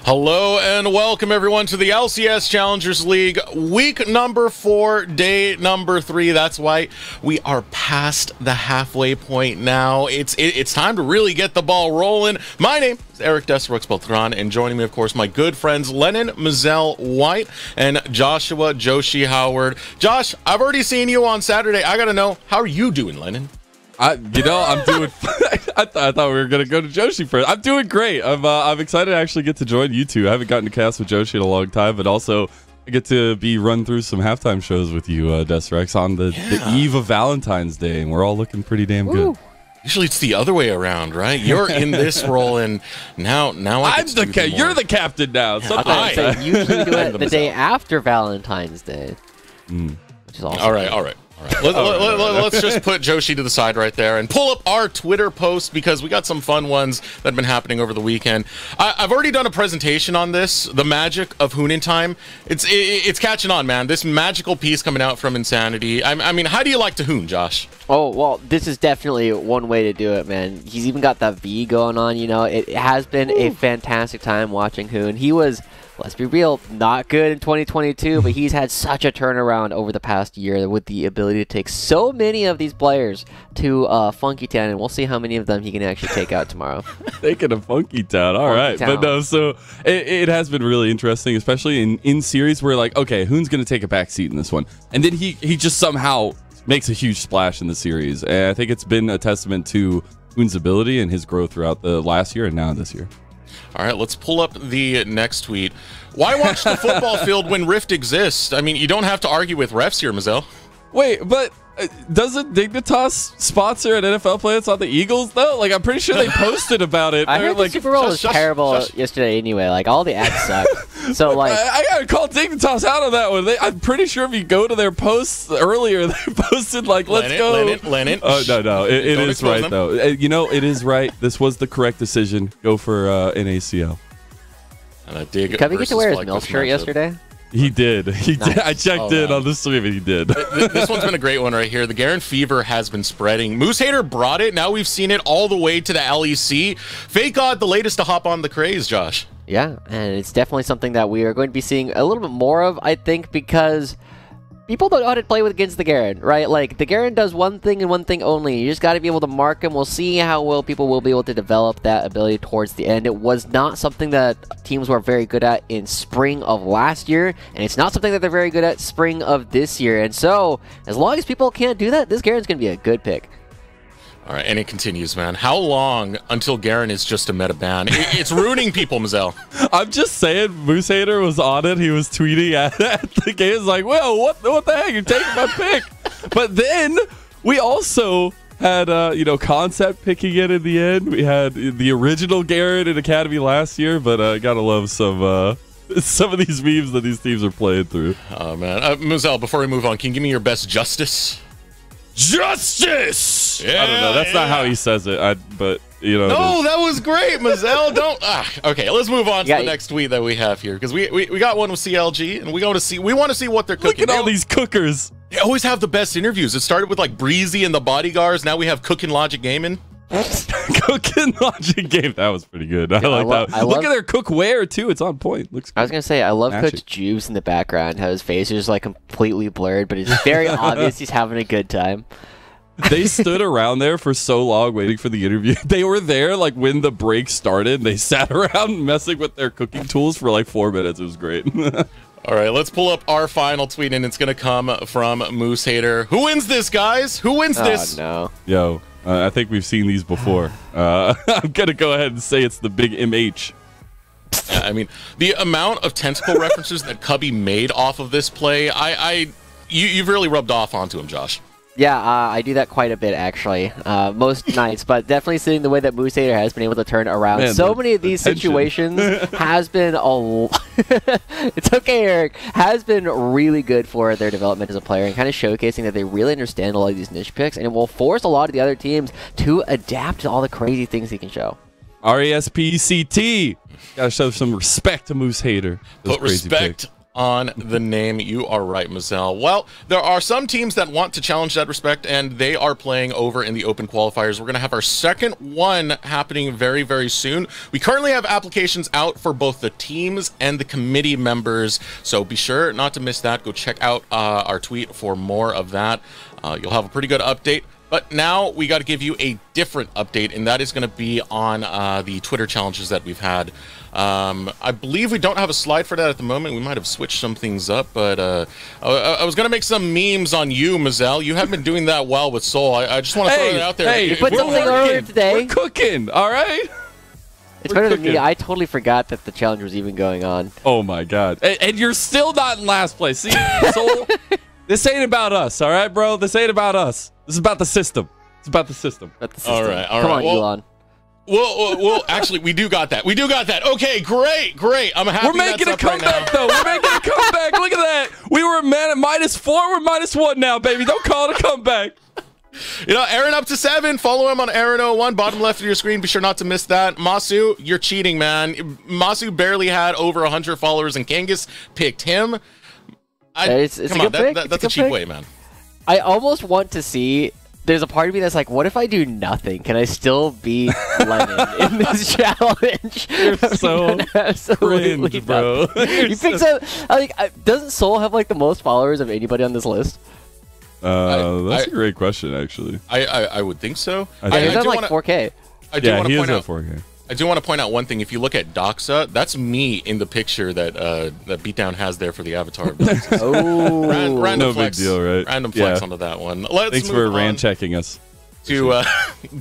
Hello and welcome everyone to the LCS Challengers League, week number 4, day number 3. That's why we are past the halfway point now. It's time to really get the ball rolling. My name is Eric Desrooks-Beltran, and joining me, of course, my good friends Lennon Mazel White and Joshua Joshi Howard. Josh, I've already seen you on Saturday. I gotta know, how are you doing, Lennon? I'm doing. I thought we were gonna go to Joshi first. I'm doing great. I'm excited to actually get to join you two. I haven't gotten to cast with Joshi in a long time, but also I get to be run through some halftime shows with you, Desrex, on the eve of Valentine's Day, and we're all looking pretty damn good. Usually it's the other way around, right? You're in this role, and now I get to do more. You're the captain now. Yeah, I usually do it the day after Valentine's Day, which is awesome. All right. Let's just put Joshi to the side right there and pull up our Twitter post, because we got some fun ones that have been happening over the weekend. I've already done a presentation on this, the magic of Hoonin time. It's catching on, man. This magical piece coming out from Insanity. I mean, how do you like to Hoon, Josh? Oh, well, this is definitely one way to do it, man. He's even got that V going on, you know. It has been a fantastic time watching Hoon. He was, let's be real, not good in 2022, but he's had such a turnaround over the past year with the ability to take so many of these players to Funky Town, and we'll see how many of them he can actually take out tomorrow. Taking a Funky Town, all right. But no, so it has been really interesting, especially in series where, like, okay, Hoon's going to take a back seat in this one, and then he just somehow makes a huge splash in the series. And I think it's been a testament to Hoon's ability and his growth throughout the last year and now this year. All right, let's pull up the next tweet. Why watch the football field when Rift exists? I mean, you don't have to argue with refs here, Mazel. Wait, but doesn't Dignitas sponsor an NFL player that's on the Eagles, though? Like, I'm pretty sure they posted about it. I heard like, the Super Bowl was terrible yesterday anyway. Like, all the ads suck. So, like, I gotta call Dignitas out on that one. I'm pretty sure if you go to their posts earlier, they posted, like, let's go. Lennon. Oh, no. It is right, though. You know, it is right. This was the correct decision. Go for NACL. Can we get to wear his MILF shirt yesterday? He did. I checked in on the stream, and he did. This one's been a great one right here. The Garen fever has been spreading. Moose Hater brought it. Now we've seen it all the way to the LEC. Fake God, the latest to hop on the craze, Josh. Yeah, and it's definitely something that we are going to be seeing a little bit more of, I think, because people don't know how to play against the Garen, right? Like, the Garen does one thing and one thing only. You just got to be able to mark him. We'll see how well people will be able to develop that ability towards the end. It was not something that teams were very good at in spring of last year, and it's not something that they're very good at spring of this year. And so, as long as people can't do that, this Garen's going to be a good pick. All right, and it continues, man. How long until Garen is just a meta ban? It's ruining people, Mazel. I'm just saying, Moose Hater was on it. He was tweeting at the game. It's like, well, what the heck? You're taking my pick. But then we also had, Concept picking it in the end. We had the original Garen in Academy last year, but gotta love some of these memes that these teams are playing through. Oh, man. Mazel, before we move on, can you give me your best justice? Justice! Yeah, I don't know. That's not how he says it. But you know. No, that was great, Mazel. Don't. Okay, let's move on to the next tweet that we have here, because we got one with CLG, and we want to see what they're cooking. Look at all these cookers. They always have the best interviews. It started with like Breezy and the Bodyguards. Now we have Cookin' Logic Gaming. Cooking Logic Game. That was pretty good. I like that. Look at their cookware too. It's on point. Looks good. I was gonna say I love Coach Juves in the background. How his face is just like completely blurred, but it's very obvious he's having a good time. They stood around there for so long waiting for the interview. They were there like when the break started. They sat around messing with their cooking tools for like 4 minutes. It was great. All right, let's pull up our final tweet, and it's gonna come from Moose Hater. Who wins this, guys? Who wins this? No. Yo. I think we've seen these before. I'm going to go ahead and say it's the big MH. I mean, the amount of tentacle references that Cubby made off of this play, you've really rubbed off onto him, Josh. Yeah, I do that quite a bit, actually. Most nights, but definitely seeing the way that Moose Hater has been able to turn around. Man, so many of these situations has been it's okay, Eric. Has been really good for their development as a player and kind of showcasing that they really understand a lot of these niche picks, and it will force a lot of the other teams to adapt to all the crazy things he can show. RESPCT. Gotta show some respect to Moose Hater. Put respect on the name. You are right, Mazel. Well, there are some teams that want to challenge that respect, and they are playing over in the open qualifiers. We're going to have our second one happening very, very soon. We currently have applications out for both the teams and the committee members, so be sure not to miss that. Go check out our tweet for more of that. You'll have a pretty good update. But now we got to give you a different update, and that is going to be on the Twitter challenges that we've had. I believe we don't have a slide for that at the moment. We might have switched some things up, but I was going to make some memes on you, Mazel. You haven't been doing that well with Soul. I just want to throw it out there. Hey, you put something earlier today. We're cooking, all right? It's better than me. I totally forgot that the challenge was even going on. Oh, my God. And you're still not in last place. See, Soul, this ain't about us, all right, bro? This ain't about us. This is about the system. It's about the system. All right. Come on, Elon. Well, actually, we do got that. We do got that. Okay, great. I'm happy. We're making a comeback, though. We're making a comeback. Look at that. We were at -4. We're -1 now, baby. Don't call it a comeback. You know, Aaron up to 7. Follow him on Aaron01, bottom left of your screen. Be sure not to miss that. Masu, you're cheating, man. Masu barely had over 100 followers, and Kangas picked him. It's come on, that's a cheap way, man. I almost want to see. There's a part of me that's like, what if I do nothing? Can I still beat Lennon in this challenge? You're so cringe, bro. You pick some. Like, doesn't Soul have like the most followers of anybody on this list? That's a great question, actually. I would think so. He's on like 4K. Yeah, he is at 4K. I do want to point out one thing. If you look at Doxa, that's me in the picture that that Beatdown has there for the avatar. Oh, random no flex, big deal, right? Random flex onto that one. Thanks for ran checking us. To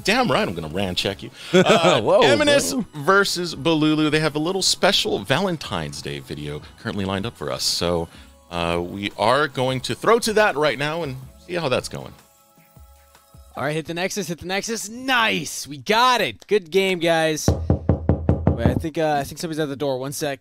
damn right, I'm gonna ran check you. Eminus versus Balulu. They have a little special Valentine's Day video currently lined up for us. So we are going to throw to that right now and see how that's going. All right, hit the Nexus. Nice, we got it. Good game, guys. Wait, I think somebody's at the door. One sec.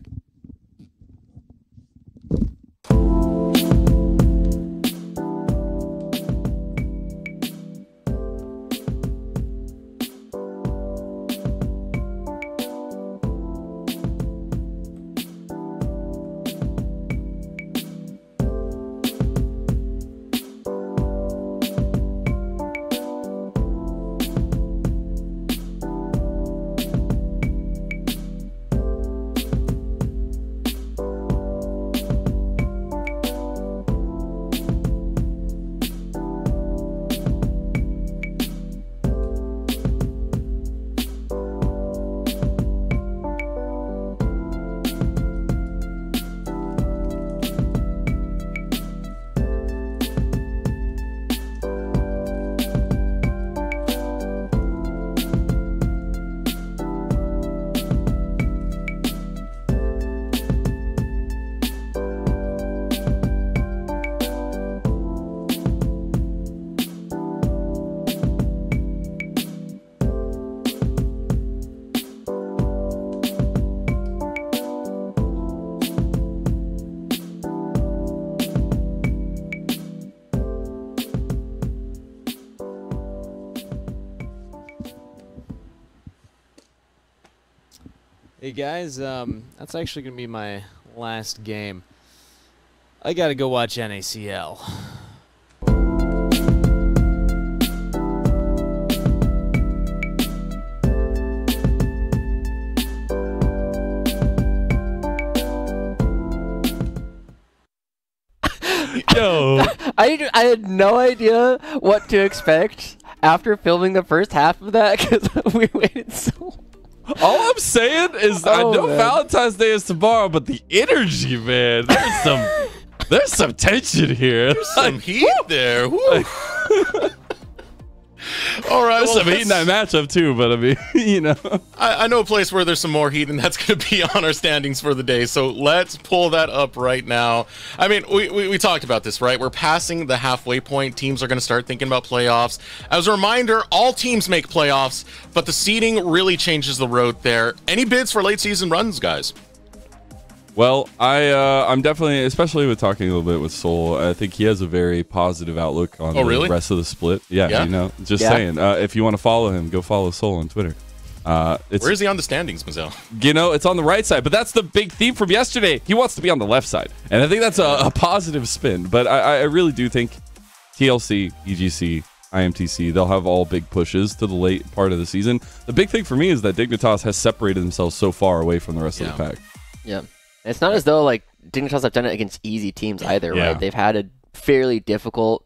Hey guys, that's actually gonna be my last game. I gotta go watch NACL. Yo, I had no idea what to expect after filming the first half of that because we waited so. all I'm saying is I know Valentine's Day is tomorrow, but the energy, man, there's some tension here. There's some heat there. Woo. All right, there's some heat in that matchup too, but I mean, you know, I know a place where there's some more heat, and that's going to be on our standings for the day. So let's pull that up right now. I mean, we talked about this, right? We're passing the halfway point. Teams are going to start thinking about playoffs. As a reminder, all teams make playoffs, but the seeding really changes the road there. Any bids for late season runs, guys? Well, I'm definitely, especially with talking a little bit with Soul, I think he has a very positive outlook on the rest of the split. Yeah, you know, just saying. If you want to follow him, go follow Soul on Twitter. Where is he on the standings, Mazel? You know, it's on the right side, but that's the big theme from yesterday. He wants to be on the left side, and I think that's a positive spin. But I really do think TLC, EGC, IMTC, they'll have all big pushes to the late part of the season. The big thing for me is that Dignitas has separated themselves so far away from the rest of the pack. Yeah. It's not as though, like, Dignitas have done it against easy teams either, right? They've had a fairly difficult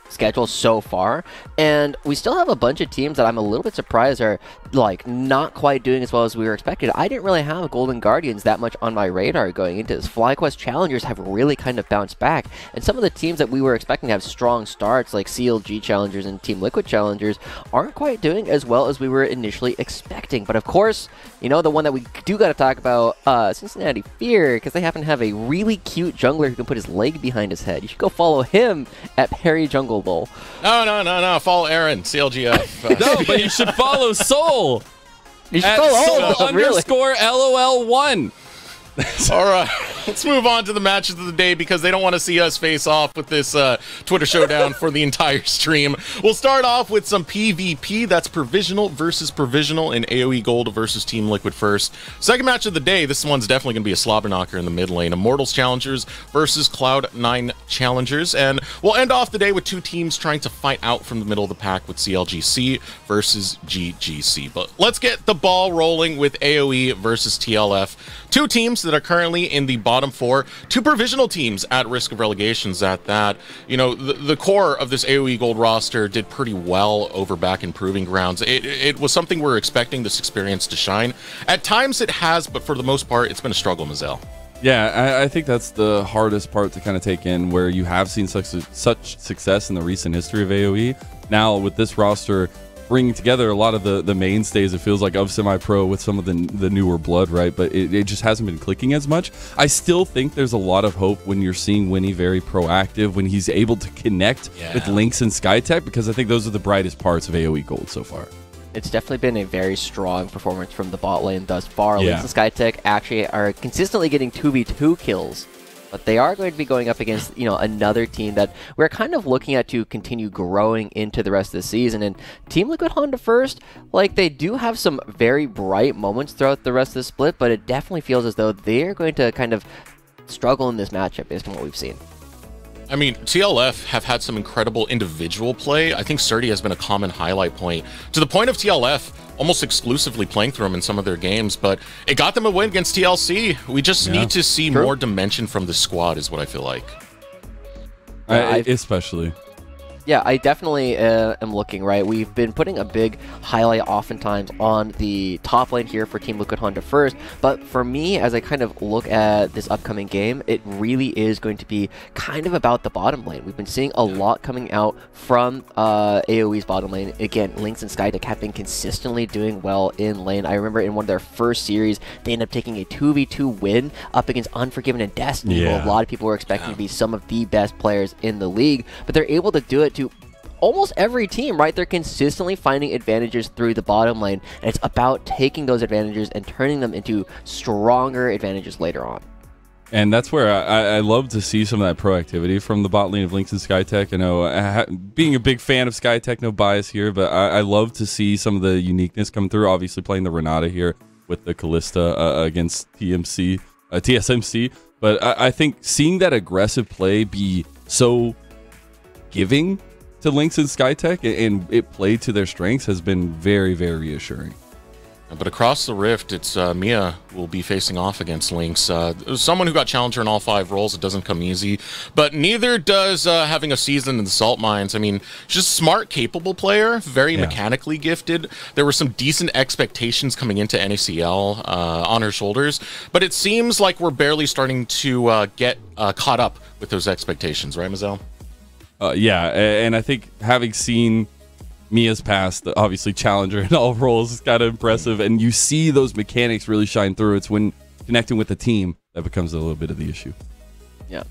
schedule so far, and we still have a bunch of teams that I'm a little bit surprised are like not quite doing as well as we were expected. I didn't really have Golden Guardians that much on my radar going into this. FlyQuest Challengers have really kind of bounced back, and some of the teams that we were expecting to have strong starts like CLG Challengers and Team Liquid Challengers aren't quite doing as well as we were initially expecting. But of course, you know, the one that we do got to talk about, Cincinnati Fear, because they happen to have a really cute jungler who can put his leg behind his head. You should go follow him at Perry Jungle Bowl. No. Follow Aaron, CLGF. No, but you should follow Soul. You should follow all of them, really. _ LOL1. All right, let's move on to the matches of the day because they don't want to see us face off with this Twitter showdown for the entire stream. We'll start off with some PvP. That's Provisional versus Provisional in AOE Gold versus Team Liquid first. Second match of the day, this one's definitely going to be a slobber knocker in the mid lane. Immortals Challengers versus Cloud9 Challengers. And we'll end off the day with two teams trying to fight out from the middle of the pack with CLGC versus GGC. But let's get the ball rolling with AOE versus TLF. Two teams that are currently in the bottom four, two provisional teams at risk of relegations at that. You know, the core of this AOE Gold roster did pretty well over back in Proving Grounds. It was something we were expecting this experience to shine. At times it has, but for the most part, it's been a struggle, Mazel. Yeah, I think that's the hardest part to kind of take in, where you have seen such success in the recent history of AOE. Now, with this roster bringing together a lot of the mainstays, it feels like, of semi-pro with some of the newer blood, right? But it just hasn't been clicking as much. I still think there's a lot of hope when you're seeing Winnie very proactive, when he's able to connect with Lynx and Skytech, because I think those are the brightest parts of AOE Gold so far. It's definitely been a very strong performance from the bot lane thus far. Lynx and Skytech actually are consistently getting 2v2 kills. But they are going to be going up against, you know, another team that we're kind of looking at to continue growing into the rest of the season. And Team Liquid Honda first, like, they do have some very bright moments throughout the rest of the split, but it definitely feels as though they're going to kind of struggle in this matchup based on what we've seen. I mean, TLF have had some incredible individual play. I think Surdy has been a common highlight point, to the point of TLF almost exclusively playing through them in some of their games, but it got them a win against TLC. We just need to see more dimension from the squad is what I feel like. Especially. Yeah, I definitely am looking, right? We've been putting a big highlight oftentimes on the top lane here for Team Liquid Honda first, but for me, as I kind of look at this upcoming game, it really is going to be kind of about the bottom lane. We've been seeing a lot coming out from AOE's bottom lane. Again, Lynx and Skytech have been consistently doing well in lane. I remember in one of their first series, they ended up taking a 2v2 win up against Unforgiven and Destiny, who a lot of people were expecting to be some of the best players in the league, but they're able to do it to almost every team, right? They're consistently finding advantages through the bottom lane, and it's about taking those advantages and turning them into stronger advantages later on. And that's where I love to see some of that proactivity from the bot lane of Lynx and Skytech. I know, being a big fan of Skytech, no bias here, but I love to see some of the uniqueness come through. Obviously playing the Renata here with the Callista against TSMC. But I think seeing that aggressive play be so giving to Lynx and Skytech and it played to their strengths has been very, very reassuring. But across the rift, it's Mia will be facing off against Lynx. Someone who got Challenger in all 5 roles. It doesn't come easy. But neither does having a season in the Salt Mines. I mean, she's a smart, capable player, very mechanically gifted. There were some decent expectations coming into NACL on her shoulders. But it seems like we're barely starting to get caught up with those expectations, right, Mazel? Yeah, and I think having seen Mia's past, obviously Challenger in all roles, is kind of impressive, and you see those mechanics really shine through. It's when connecting with the team that becomes a little bit of the issue. Yeah.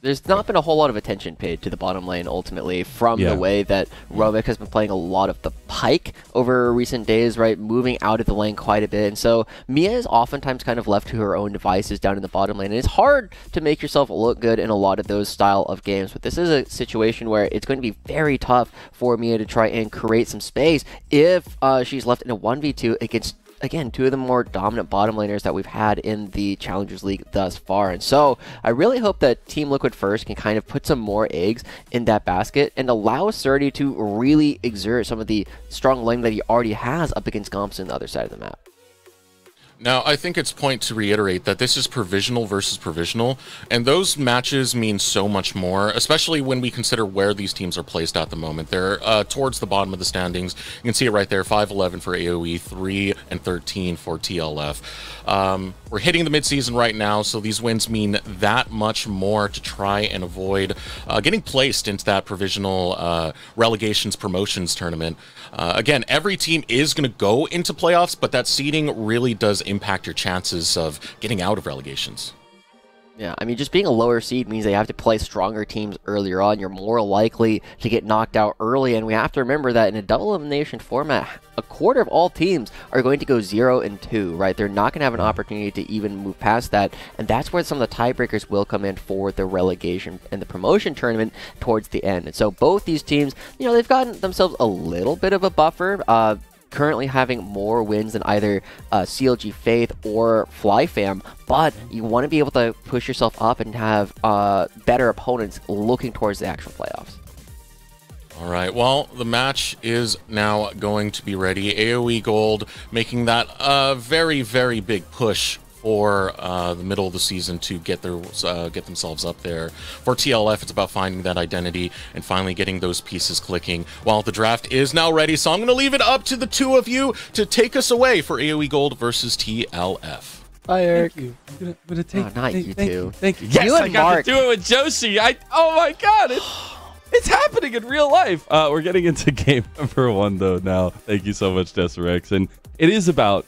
there's not been a whole lot of attention paid to the bottom lane ultimately from the way that Rovic has been playing a lot of the Pyke over recent days, right? Moving out of the lane quite a bit. And so Mia is oftentimes kind of left to her own devices down in the bottom lane. And it's hard to make yourself look good in a lot of those style of games. But this is a situation where it's going to be very tough for Mia to try and create some space if she's left in a 1v2 against, again, two of the more dominant bottom laners that we've had in the Challengers League thus far. And so I really hope that Team Liquid First can kind of put some more eggs in that basket and allow Surdy to really exert some of the strong lane that he already has up against Gomps on the other side of the map. Now, I think it's point to reiterate that this is provisional versus provisional, and those matches mean so much more, especially when we consider where these teams are placed at the moment. They're towards the bottom of the standings. You can see it right there, 5-11 for AOE, 3 and 13 for TLF. We're hitting the midseason right now, so these wins mean that much more to try and avoid getting placed into that provisional relegations promotions tournament. Again, every team is going to go into playoffs, but that seeding really does impact your chances of getting out of relegations. Yeah, I mean, just being a lower seed means they have to play stronger teams earlier on. You're more likely to get knocked out early, and we have to remember that in a double elimination format, a quarter of all teams are going to go 0-2, right? They're not going to have an opportunity to even move past that, and that's where some of the tiebreakers will come in for the relegation and the promotion tournament towards the end. And so both these teams, you know, they've gotten themselves a little bit of a buffer, currently having more wins than either CLG Faith or FlyFam, but you want to be able to push yourself up and have better opponents looking towards the actual playoffs. All right, well, the match is now going to be ready. AOE Gold making that very, very big push for the middle of the season to get themselves up there. For TLF, it's about finding that identity and finally getting those pieces clicking. While the draft is now ready, so I'm going to leave it up to the two of you to take us away for AOE Gold versus TLF. Bye, Eric. Thank you. Not you two. Thank you. Yes, you I got to do it with Joshi. Oh my God, it's happening in real life. We're getting into game number 1 though now. Thank you so much, Deserex. And it is about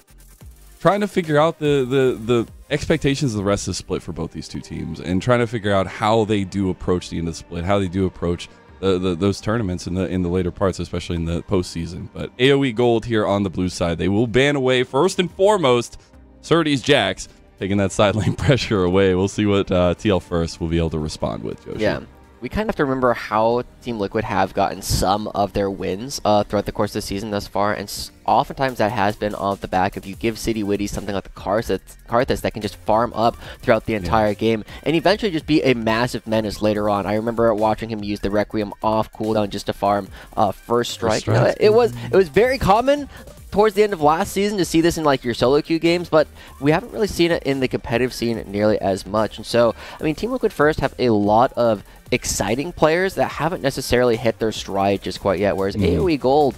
trying to figure out the expectations of the rest of the split for both these two teams and trying to figure out how they do approach the end of the split, how they do approach those tournaments in the later parts, especially in the postseason. But AOE Gold here on the blue side, they will ban away first and foremost Surdy's Jax, taking that side lane pressure away. We'll see what TL First will be able to respond with, Joshi. Yeah. We kind of have to remember how Team Liquid have gotten some of their wins throughout the course of the season thus far, and oftentimes that has been off the back of you give City Witty something like the Karthus that can just farm up throughout the entire game and eventually just be a massive menace later on. I remember watching him use the Requiem off cooldown just to farm first strike. You know, it was very common towards the end of last season to see this in like your solo queue games, but we haven't really seen it in the competitive scene nearly as much. And so, I mean, Team Liquid First have a lot of exciting players that haven't necessarily hit their stride just quite yet, whereas AOE Gold,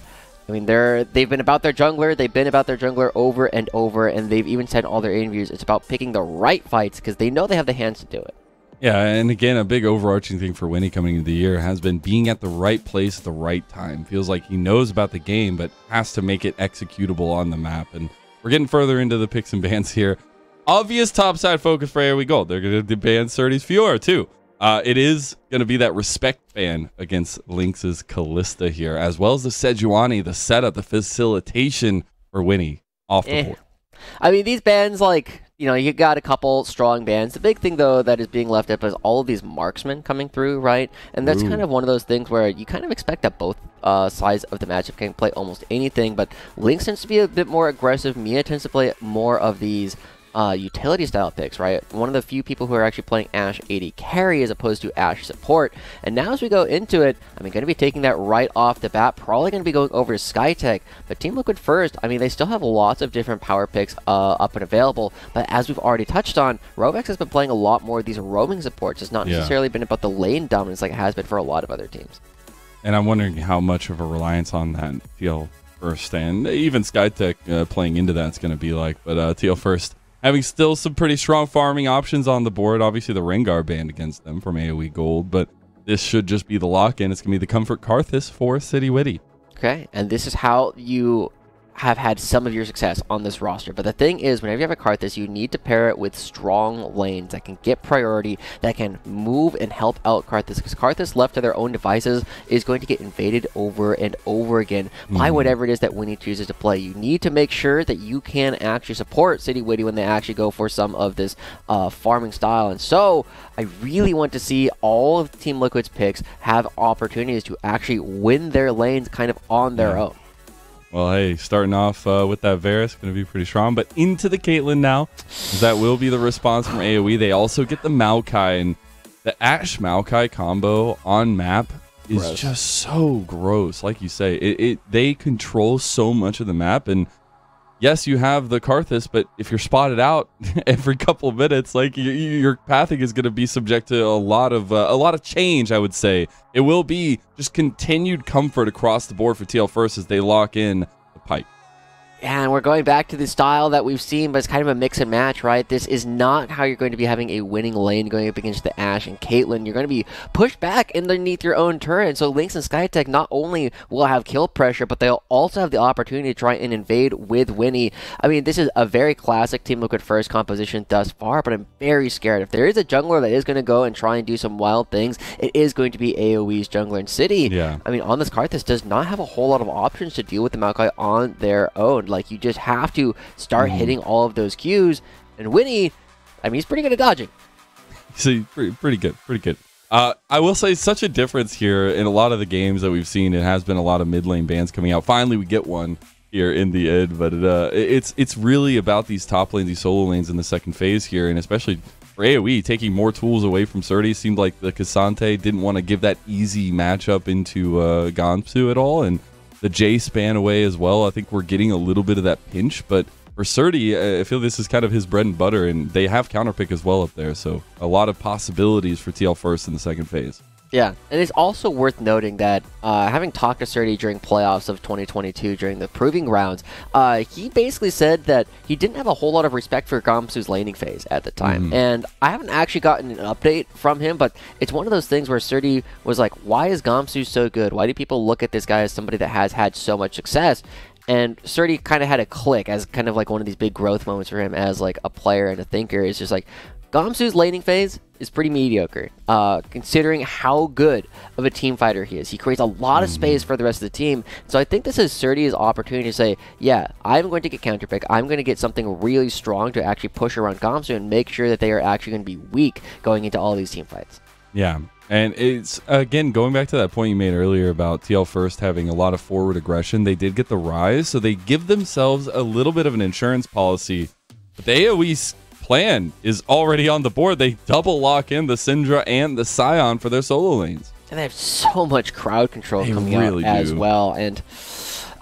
I mean, they've been about their jungler over and over, and they've even said in all their interviews it's about picking the right fights because they know they have the hands to do it. Yeah, and again, a big overarching thing for Winnie coming into the year has been being at the right place at the right time. Feels like he knows about the game, but has to make it executable on the map. And we're getting further into the picks and bans here. Obvious topside focus for AOE Gold. They're going to ban Surdy's Fiora too. It is going to be that respect ban against Lynx's Callista here, as well as the Sejuani, the setup, the facilitation for Winnie off the board. I mean, these bans, like, you know, you got a couple strong bans. The big thing, though, that is being left up is all of these marksmen coming through, right? And that's kind of one of those things where you kind of expect that both sides of the matchup can play almost anything, but Lynx tends to be a bit more aggressive. Mia tends to play more of these utility style picks, right? One of the few people who are actually playing Ashe AD carry as opposed to Ashe support. And now as we go into it, I'm going to be taking that right off the bat, probably going to be going over to Skytech. But Team Liquid First, I mean, they still have lots of different power picks up and available. But as we've already touched on, Rovex has been playing a lot more of these roaming supports. It's not necessarily been about the lane dominance like it has been for a lot of other teams. And I'm wondering how much of a reliance on that TL First and even Skytech playing into that's going to be like. But TL First having still some pretty strong farming options on the board. Obviously, the Rengar banned against them from AOE Gold, but this should just be the lock-in. It's going to be the Comfort Karthus for City Witty. Okay, and this is how you have had some of your success on this roster. But the thing is, whenever you have a Karthus, you need to pair it with strong lanes that can get priority, that can move and help out Karthus. Because Karthus, left to their own devices, is going to get invaded over and over again by whatever it is that Winnie chooses to play. You need to make sure that you can actually support City Witty when they actually go for some of this farming style. And so, I really want to see all of Team Liquid's picks have opportunities to actually win their lanes kind of on their own. Well, hey, starting off with that Varus, going to be pretty strong. But into the Caitlyn now. That will be the response from AOE. They also get the Maokai. And the Ashe Maokai combo on map is just so gross. Like you say, they control so much of the map. And yes, you have the Karthus, but if you're spotted out every couple of minutes, like your pathing is going to be subject to a lot of change. I would say it will be just continued comfort across the board for TL1 as they lock in the pipe. Yeah, and we're going back to the style that we've seen, but it's kind of a mix and match, right? This is not how you're going to be having a winning lane going up against the Ashe and Caitlyn. You're going to be pushed back underneath your own turret. So Lynx and Skytech not only will have kill pressure, but they'll also have the opportunity to try and invade with Winnie. I mean, this is a very classic Team Liquid first composition thus far, but I'm very scared. If there is a jungler that is going to go and try and do some wild things, it is going to be AOE's jungler in City. Yeah. I mean, on this Karthus does not have a whole lot of options to deal with the Maokai on their own. Like, you just have to start hitting all of those cues. And Winnie, I mean, he's pretty good at dodging. See, pretty good. I will say such a difference here in a lot of the games that we've seen. It has been a lot of mid lane bans coming out. Finally, we get one here in the end, but it's really about these top lanes, these solo lanes in the second phase here, and especially for AOE, taking more tools away from Surdy. Seemed like the Cassante didn't want to give that easy matchup into Gansu at all, and the J span away as well. I think we're getting a little bit of that pinch, but for Surdy, I feel this is kind of his bread and butter, and they have counterpick as well up there, so a lot of possibilities for TL1 in the second phase. Yeah, and it's also worth noting that having talked to Surdy during playoffs of 2022 during the proving rounds, he basically said that he didn't have a whole lot of respect for Gamsu's laning phase at the time. And I haven't actually gotten an update from him, but it's one of those things where Surdy was like, why is Gamsu so good? Why do people look at this guy as somebody that has had so much success? And Surdy kind of had a click as kind of like one of these big growth moments for him as like a player and a thinker. It's just like, Gamsu's laning phase is pretty mediocre, considering how good of a team fighter he is. He creates a lot of space for the rest of the team. So I think this is Surdy's opportunity to say, yeah, I'm going to get counterpick. I'm going to get something really strong to actually push around Gamsu and make sure that they are actually going to be weak going into all these team fights. Yeah, and it's, again, going back to that point you made earlier about TL1 having a lot of forward aggression. They did get the Rise, so they give themselves a little bit of an insurance policy. But the AOE plan is already on the board. They double lock in the Syndra and the Scion for their solo lanes. And they have so much crowd control coming out as well. And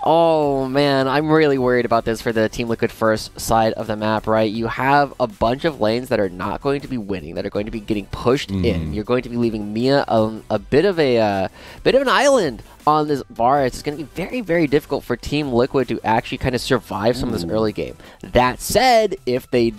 oh man, I'm really worried about this for the Team Liquid first side of the map, right? You have a bunch of lanes that are not going to be winning, that are going to be getting pushed in. You're going to be leaving Mia on a bit of an island on this bar. It's going to be very, very difficult for Team Liquid to actually kind of survive some of this early game. That said, if they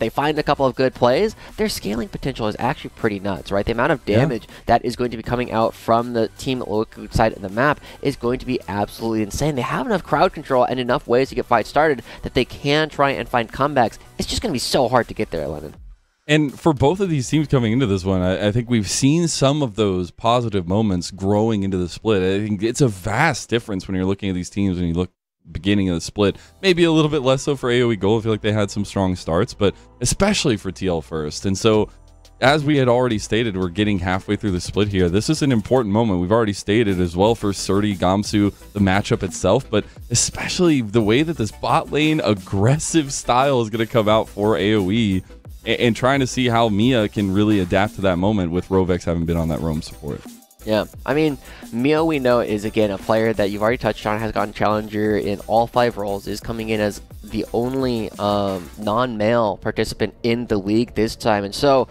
find a couple of good plays, their scaling potential is actually pretty nuts, right? The amount of damage that is going to be coming out from the Team Liquid side of the map is going to be absolutely insane. They have enough crowd control and enough ways to get fights started that they can try and find comebacks. It's just going to be so hard to get there, Lennon. And for both of these teams coming into this one, I think we've seen some of those positive moments growing into the split. I think it's a vast difference when you're looking at these teams when you look beginning of the split. Maybe a little bit less so for AOE Gold. I feel like they had some strong starts, but especially for TL1. And so, as we had already stated, we're getting halfway through the split here. This is an important moment. We've already stated as well for Surdy, Gamsu, the matchup itself, but especially the way that this bot lane aggressive style is going to come out for AOE. And trying to see how Mia can really adapt to that moment with Rovex having been on that roam support. Yeah, I mean, Mia, we know, is again a player that you've already touched on, has gotten challenger in all 5 roles, is coming in as the only non-male participant in the league this time. And so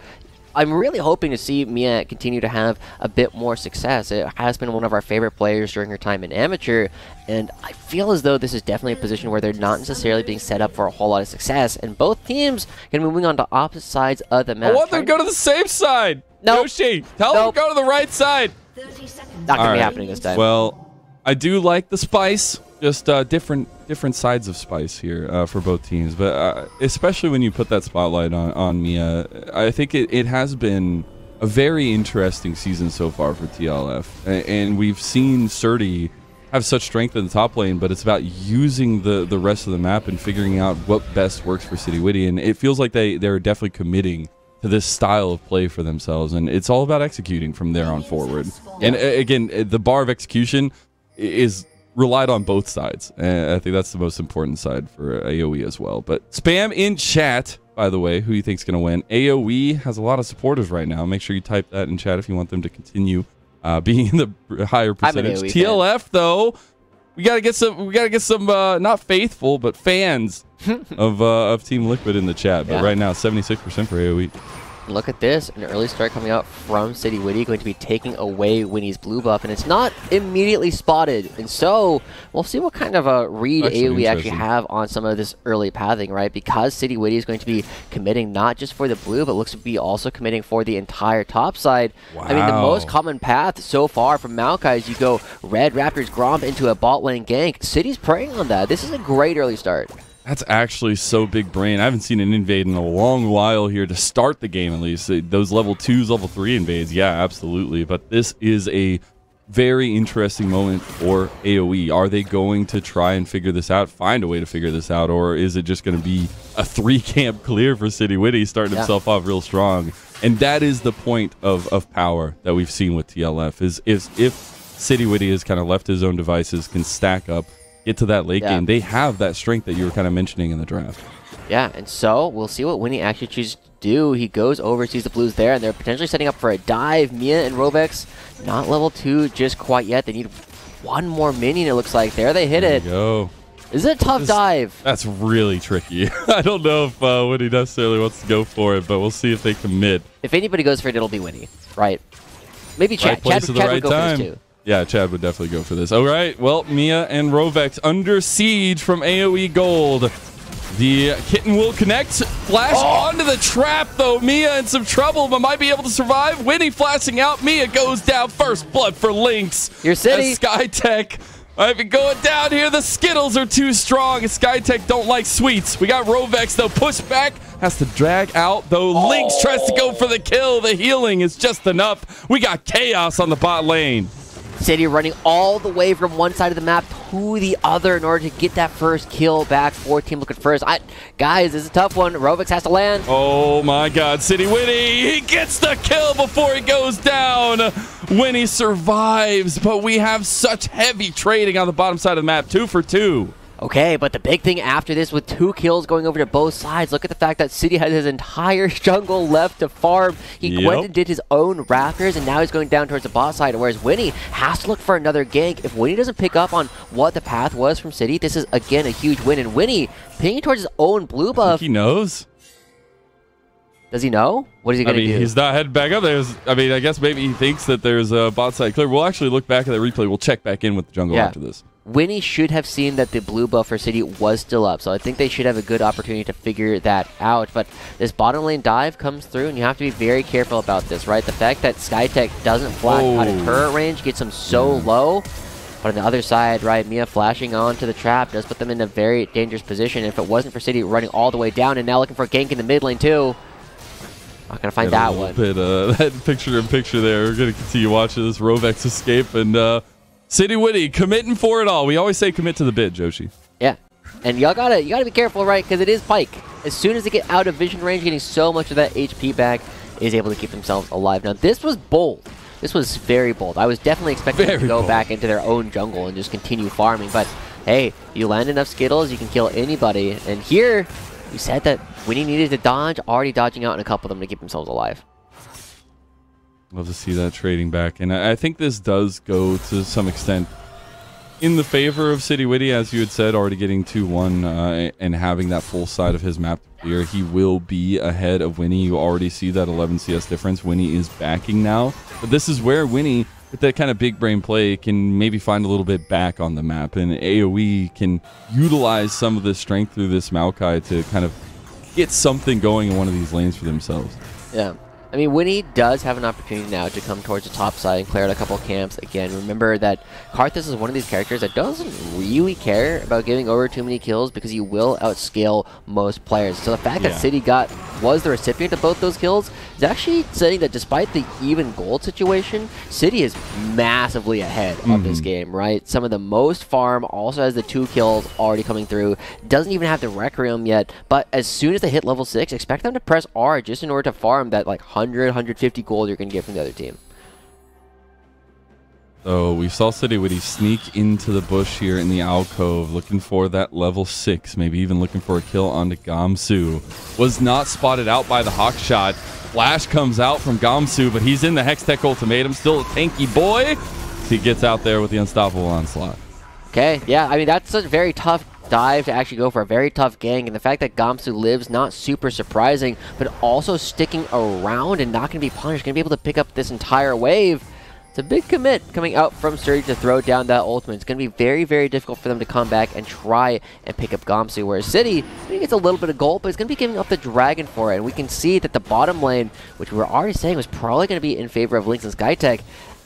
I'm really hoping to see Mia continue to have a bit more success. It has been one of our favorite players during her time in Amateur, and I feel as though this is definitely a position where they're not necessarily being set up for a whole lot of success, and both teams can be moving on to opposite sides of the map. I want them to go to the safe side! Nope. Yoshi, tell them to go to the right side! Not going to be happening this time. Well, I do like the spice. just different sides of spice here for both teams. But especially when you put that spotlight on Mia, I think it has been a very interesting season so far for TLF. And we've seen Surdy have such strength in the top lane, but it's about using the rest of the map and figuring out what best works for City Witty. And it feels like they're definitely committing to this style of play for themselves, and it's all about executing from there on forward. And again, the bar of execution is relied on both sides, and I think that's the most important side for AOE as well. But spam in chat, by the way, who you think's going to win. AOE has a lot of supporters right now. Make sure you type that in chat if you want them to continue being in the higher percentage. TLF though, we gotta get some not faithful but fans of Team Liquid in the chat. But right now 76% for AOE. Look at this, an early start coming out from City Witty, going to be taking away Winnie's blue buff, and it's not immediately spotted. And so we'll see what kind of a read AOE actually have on some of this early pathing, right? Because City Witty is going to be committing not just for the blue, but looks to be also committing for the entire top side. Wow. I mean, the most common path so far from Maokai is you go Red Raptors Gromp into a bot lane gank. City's preying on that. This is a great early start. That's actually so big brain. I haven't seen an invade in a long while here to start the game, at least. Those level 2s, level 3 invades, yeah, absolutely. But this is a very interesting moment for AOE. Are they going to try and figure this out, find a way to figure this out, or is it just going to be a 3-camp clear for City Witty, starting himself off real strong? And that is the point of power that we've seen with TLF, is if City Witty has kind of left his own devices, can stack up, get to that late game, they have that strength that you were kind of mentioning in the draft. Yeah, and so we'll see what Winnie actually chooses to do. He goes over, sees the blues there, and they're potentially setting up for a dive. Mia and Rovex, not level 2 just quite yet. They need one more minion, it looks like. There they hit it. There you go. This is a tough dive. That's really tricky. I don't know if Winnie necessarily wants to go for it, but we'll see if they commit. If anybody goes for it, it'll be Winnie, right? Maybe Chad. Chad would go for this too. Yeah, Chad would definitely go for this. All right, well, Mia and Rovex under siege from AOE Gold. The kitten will connect. Flash onto the trap, though. Mia in some trouble, but might be able to survive. Winnie flashing out. Mia goes down. First blood for Lynx. Your City. SkyTech might be going down here. The Skittles are too strong. SkyTech don't like sweets. We got Rovex, though. Push back. Has to drag out, though. Lynx tries to go for the kill. The healing is just enough. We got Chaos on the bot lane. City running all the way from one side of the map to the other in order to get that first kill back for Team Liquid first. Guys, this is a tough one. Rovex has to land. Oh my god, City Winnie! He gets the kill before he goes down! Winnie survives, but we have such heavy trading on the bottom side of the map. 2 for 2. Okay, but the big thing after this with 2 kills going over to both sides, look at the fact that City has his entire jungle left to farm. He went and did his own Raptors, and now he's going down towards the bot side, whereas Winnie has to look for another gank. If Winnie doesn't pick up on what the path was from City, this is, again, a huge win. And Winnie pinging towards his own blue buff. He knows. Does he know? What is he going to do? He's not heading back up there. I guess maybe he thinks that there's a bot side clear. We'll actually look back at that replay. We'll check back in with the jungle after this. Winnie should have seen that the blue buff for City was still up, so I think they should have a good opportunity to figure that out. But this bottom lane dive comes through, and you have to be very careful about this, right? The fact that SkyTech doesn't flash out of turret range gets him so low. But on the other side, right, Mia flashing onto the trap does put them in a very dangerous position. If it wasn't for City running all the way down and now looking for a gank in the mid lane too, not going to find that one. That picture-in-picture there. We're going to continue watching this Rovex escape, and City Witty committing for it all. We always say commit to the bid, Joshi. Yeah, and you gotta be careful, right? Because it is Pyke. As soon as they get out of vision range, getting so much of that HP back, is able to keep themselves alive. Now, this was bold. This was very bold. I was definitely expecting them to go back into their own jungle and just continue farming. But hey, you land enough Skittles, you can kill anybody. And here, we said that Winnie needed to dodge, already dodging out in a couple of them to keep themselves alive. Love to see that trading back. And I think this does go to some extent in the favor of City Witty, as you had said, already getting 2-1 and having that full side of his map clear. He will be ahead of Winnie. You already see that 11 CS difference. Winnie is backing now. But this is where Winnie, with that kind of big brain play, can maybe find a little bit back on the map. And AOE can utilize some of the strength through this Maokai to kind of get something going in one of these lanes for themselves. Yeah. I mean, Winnie does have an opportunity now to come towards the top side and clear out a couple of camps. Again, remember that Karthus is one of these characters that doesn't really care about giving over too many kills because he will outscale most players. So the fact that City was the recipient of both those kills is actually saying that despite the even gold situation, City is massively ahead of this game, right? Some of the most farm, also has the 2 kills already coming through, doesn't even have the Requiem yet, but as soon as they hit level 6, expect them to press R just in order to farm that like 100, 150 gold you're going to get from the other team. So we saw City Witty sneak into the bush here in the alcove, looking for that level 6, maybe even looking for a kill onto Gamsu. Was not spotted out by the Hawk shot. Flash comes out from Gamsu, but he's in the Hextech ultimatum, still a tanky boy. He gets out there with the unstoppable onslaught. Okay, yeah, I mean, that's a very tough dive to actually go for a very tough gank, and the fact that Gamsu lives, not super surprising, but also sticking around and not going to be punished, going to be able to pick up this entire wave. It's a big commit coming out from Surge to throw down that ultimate. It's going to be very, very difficult for them to come back and try and pick up Gamsu, whereas City, I think it's a little bit of gold, but it's going to be giving up the Dragon for it, and we can see that the bottom lane, which we were already saying was probably going to be in favor of Lynx and Skytech,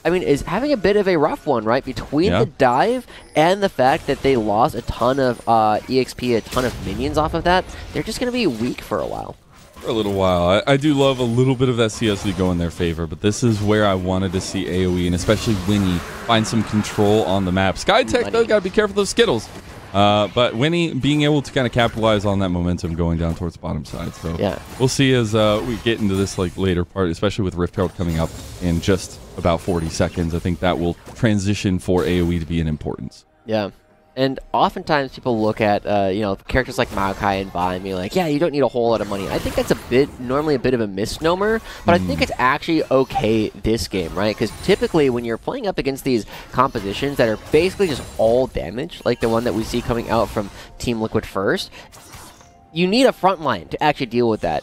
I mean, is having a bit of a rough one, right? Between the dive and the fact that they lost a ton of EXP, a ton of minions off of that, they're just going to be weak for a while. For a little while. I do love a little bit of that CSV go in their favor, but this is where I wanted to see AOE, and especially Winnie, find some control on the map. Skytech, though, got to be careful of those Skittles. But Winnie being able to kind of capitalize on that momentum going down towards the bottom side. So we'll see as we get into this like later part, especially with Rift Herald coming up in just about 40 seconds. I think that will transition for AOE to be an importance. Yeah. And oftentimes people look at, you know, characters like Maokai and Vi and be like, yeah, you don't need a whole lot of money. I think that's normally a bit of a misnomer, but I think it's actually okay this game, right? Because typically when you're playing up against these compositions that are basically just all damage, like the one that we see coming out from Team Liquid first, you need a front line to actually deal with that.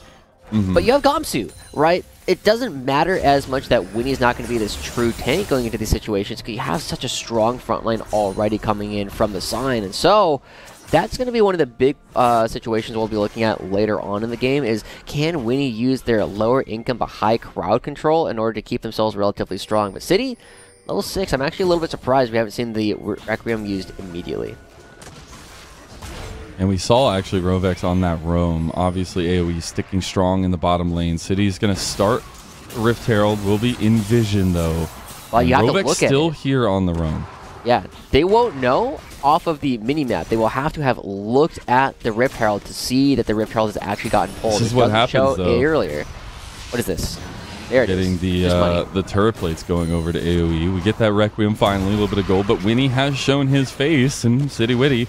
But you have Gamsu, right? It doesn't matter as much that Winnie's not going to be this true tank going into these situations because you have such a strong front line already coming in from the sign. And so that's going to be one of the big situations we'll be looking at later on in the game is can Winnie use their lower income but high crowd control in order to keep themselves relatively strong. But City, level 6, I'm actually a little bit surprised we haven't seen the Requiem used immediately. And we saw actually Rovex on that roam. Obviously AoE sticking strong in the bottom lane. City's going to start Rift Herald. Will be in vision though. Well, you have to Rovex look at still it. here on the roam. Yeah, they won't know off of the mini-map. They will have to have looked at the Rift Herald to see that the Rift Herald has actually gotten pulled. This is what happens though. Earlier. What is this? There it is. Getting the turret plates going over to AoE. We get that Requiem finally, a little bit of gold, but Winnie has shown his face, and City Witty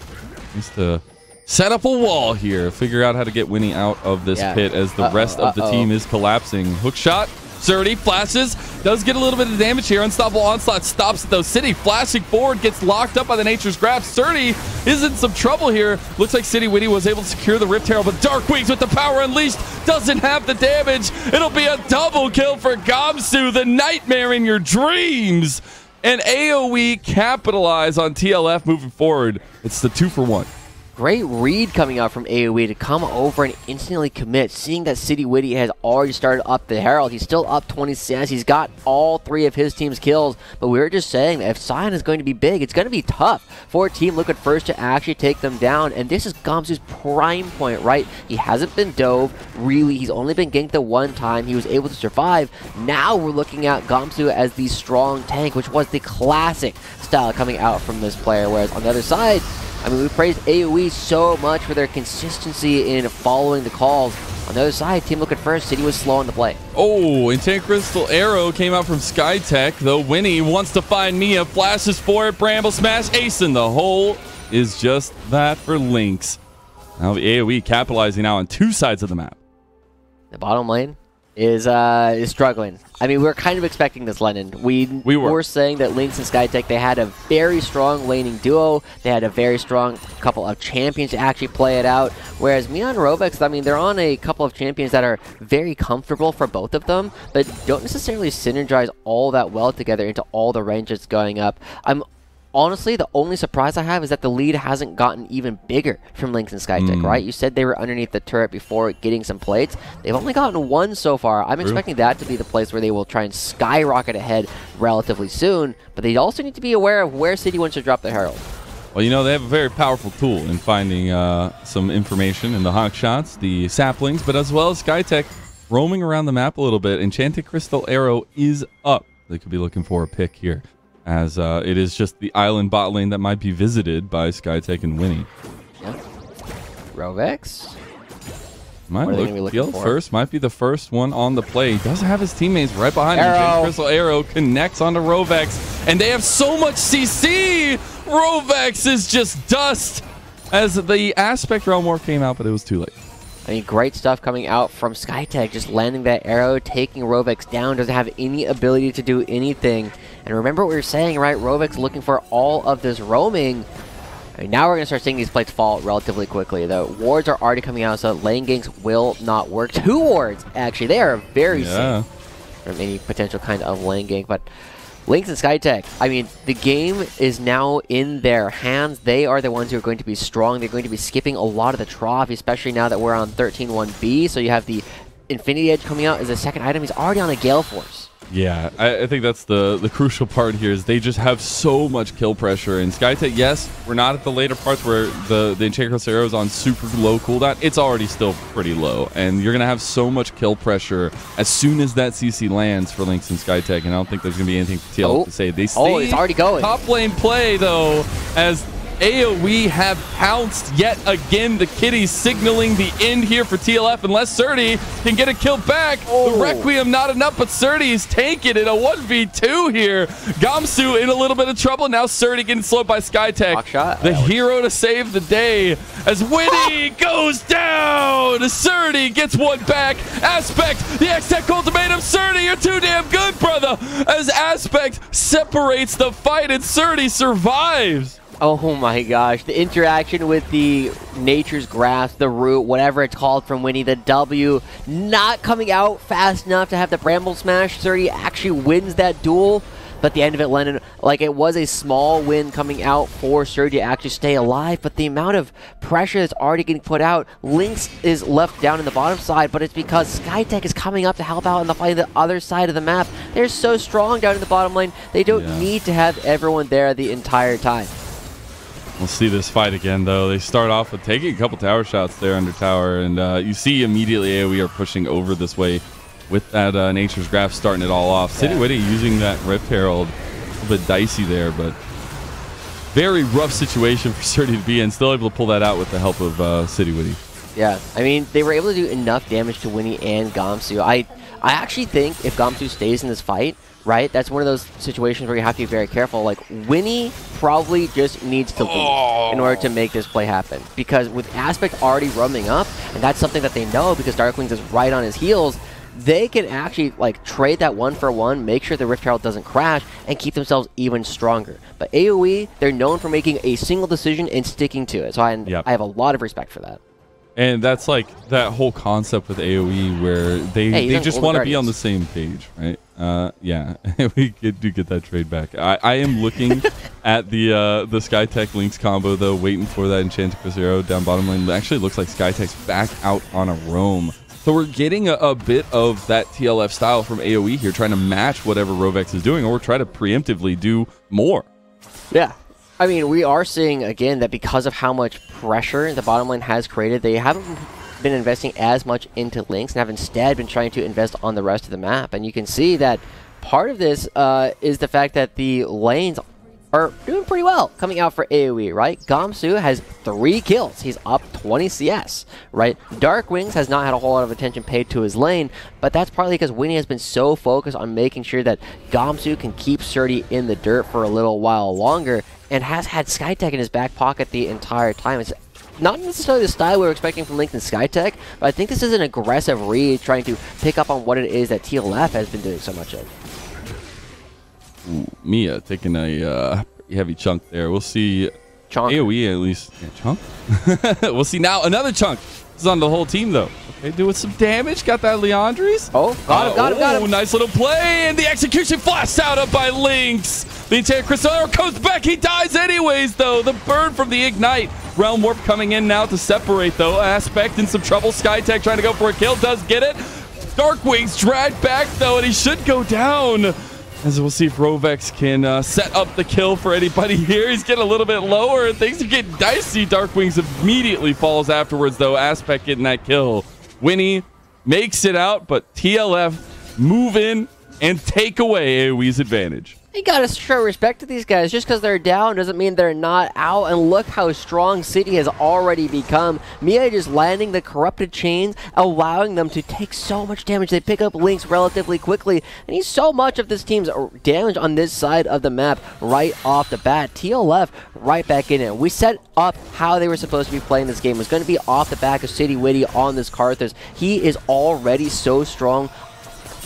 needs to set up a wall here. Figure out how to get Winnie out of this pit as the rest of the team is collapsing. Hook shot. Surdy flashes. Does get a little bit of damage here. Unstoppable Onslaught stops it though. City flashing forward. Gets locked up by the Nature's Grasp. Surdy is in some trouble here. Looks like City Witty was able to secure the Rift Herald, but Dark Wings with the power unleashed doesn't have the damage. It'll be a double kill for Gamsu, the nightmare in your dreams. And AOE capitalize on TLF moving forward. It's the 2-for-1. Great read coming out from AOE to come over and instantly commit, seeing that City Witty has already started up the Herald. He's still up 20 cents. He's got all 3 of his team's kills, but we were just saying that if Sion is going to be big, it's going to be tough for Team Liquid First to actually take them down, and this is Gamsu's prime point, right? He hasn't been dove, really. He's only been ganked the one time. He was able to survive. Now we're looking at Gamsu as the strong tank, which was the classic style coming out from this player, whereas on the other side, I mean, we praised AOE so much for their consistency in following the calls. On the other side, Team Liquid First, City was slow on the play. Oh, Intense Crystal Arrow came out from Skytech, though Winnie wants to find Mia, flashes for it, Bramble Smash, Ace in the hole is just that for Lynx. Now the AOE capitalizing now on 2 sides of the map. The bottom lane is struggling. I mean, we were kind of expecting this, Lennon. We were saying that Lynx and Skytech, they had a very strong laning duo. They had a very strong couple of champions to actually play it out. Whereas Mia and Rovex, I mean, they're on a couple of champions that are very comfortable for both of them, but don't necessarily synergize all that well together into all the ranges going up. I'm honestly, the only surprise I have is that the lead hasn't gotten even bigger from Lynx and Skytech, right? You said they were underneath the turret before getting some plates. They've only gotten one so far. I'm expecting that to be the place where they will try and skyrocket ahead relatively soon, but they also need to be aware of where City wants to drop the Herald. Well, you know, they have a very powerful tool in finding some information in the hawk shots, the saplings, but as well as Skytech roaming around the map a little bit. Enchanted Crystal Arrow is up. They could be looking for a pick here, as it is just the island bot lane that might be visited by Skytech and Winnie. Yeah. Rovex? Might look first. Might be the first one on the play. He does have his teammates right behind him. Enchanted Crystal Arrow connects onto Rovex, and they have so much CC. Rovex is just dust, as the Aspect Realm War came out, but it was too late. I mean, great stuff coming out from Skytech, just landing that arrow, taking Rovex down, doesn't have any ability to do anything. And remember what we were saying, right? Rovex looking for all of this roaming. I mean, now we're going to start seeing these plates fall relatively quickly. The wards are already coming out, so lane ganks will not work. 2 wards, actually. They are very safe from any potential kind of lane gank, but Lynx and Skytech, I mean, the game is now in their hands. They are the ones who are going to be strong. They're going to be skipping a lot of the trophy, especially now that we're on 13-1B. So you have the Infinity Edge coming out as a second item. He's already on a Gale Force. Yeah, I think that's the crucial part here is they just have so much kill pressure. And Skytech, yes, we're not at the later parts where the Enchanted Crystal Arrow is on super low cooldown. It's already still pretty low. And you're going to have so much kill pressure as soon as that CC lands for Lynx and Skytech. And I don't think there's going to be anything for TLF to say. They stay it's already going. Top lane play, though, as AOE have pounced yet again. The Kitties signaling the end here for TLF unless Surdy can get a kill back. The Requiem not enough, but Surdy's tanking it. A 1v2 here. Gamsu in a little bit of trouble. Now Surdy getting slowed by Skytech. The hero to save the day as Winnie goes down. Surdy gets one back. Aspect, the X-Tech ultimatum. Surdy, you're too damn good, brother. As Aspect separates the fight and Surdy survives. Oh my gosh, the interaction with the Nature's Grasp, the Root, whatever it's called from Winnie, the W, not coming out fast enough to have the Bramble Smash. Surdy actually wins that duel, but at the end of it, Lennon, like it was a small win coming out for Surdy to actually stay alive, but the amount of pressure that's already getting put out, Lynx is left down in the bottom side, but it's because Skytech is coming up to help out on the fight on the other side of the map. They're so strong down in the bottom lane, they don't need to have everyone there the entire time. We'll see this fight again, though. They start off with taking a couple tower shots there under tower, and you see immediately AOE are pushing over this way with that Nature's Grasp starting it all off. City Witty using that Rift Herald, a little bit dicey there, but very rough situation for Surdy to be in. Still able to pull that out with the help of City Witty. Yeah, I mean, they were able to do enough damage to Winnie and Gamsu. I actually think if Gamsu stays in this fight, right, that's one of those situations where you have to be very careful. Like, Winnie probably just needs to lose in order to make this play happen. Because with Aspect already roaming up, and that's something that they know because Darkwings is right on his heels, they can actually, like, trade that 1-for-1, make sure the Rift Herald doesn't crash, and keep themselves even stronger. But AOE, they're known for making a single decision and sticking to it. So I have a lot of respect for that. And that's like that whole concept with AOE where they just want to be on the same page, right? Yeah, we do get that trade back. I am looking at the Skytech Lynx combo, though, waiting for that Enchanted Crystal Arrow down bottom lane. It actually looks like Skytech's back out on a roam. So we're getting a bit of that TLF style from AOE here, trying to match whatever Rovex is doing or try to preemptively do more. Yeah. I mean, we are seeing, again, that because of how much pressure the bottom lane has created, they haven't been investing as much into Lynx and have instead been trying to invest on the rest of the map. And you can see that part of this is the fact that the lanes are doing pretty well coming out for AoE, right? Gamsu has 3 kills. He's up 20 CS, right? Darkwings has not had a whole lot of attention paid to his lane, but that's partly because Winnie has been so focused on making sure that Gamsu can keep Surdy in the dirt for a little while longer and has had Skytech in his back pocket the entire time. It's not necessarily the style we were expecting from Lynx and Skytech, but I think this is an aggressive read trying to pick up on what it is that TLF has been doing so much of. Ooh, Mia taking a heavy chunk there. We'll see AoE at least. Yeah, chunk? We'll see now another chunk. This is on the whole team, though. Okay, doing some damage. Got that Leandri's. Oh, got him. Nice little play, and the execution flashed out up by Lynx. The entire Crystal comes back. He dies anyways, though. The burn from the Ignite. Realm Warp coming in now to separate, though. Aspect in some trouble. Skytech trying to go for a kill. Does get it. Darkwing's dragged back, though, and he should go down. As we'll see if Rovex can set up the kill for anybody here. He's getting a little bit lower, and things are getting dicey. Darkwings immediately falls afterwards, though. Aspect getting that kill. Winnie makes it out, but TLF move in and take away AOE's advantage. You gotta show respect to these guys. Just because they're down doesn't mean they're not out. And look how strong City has already become. Mia just landing the corrupted chains, allowing them to take so much damage. They pick up Lynx relatively quickly. And he's so much of this team's damage on this side of the map right off the bat. TLF right back in it. We set up how they were supposed to be playing this game. It was going to be off the back of City Witty on this Karthus. He is already so strong,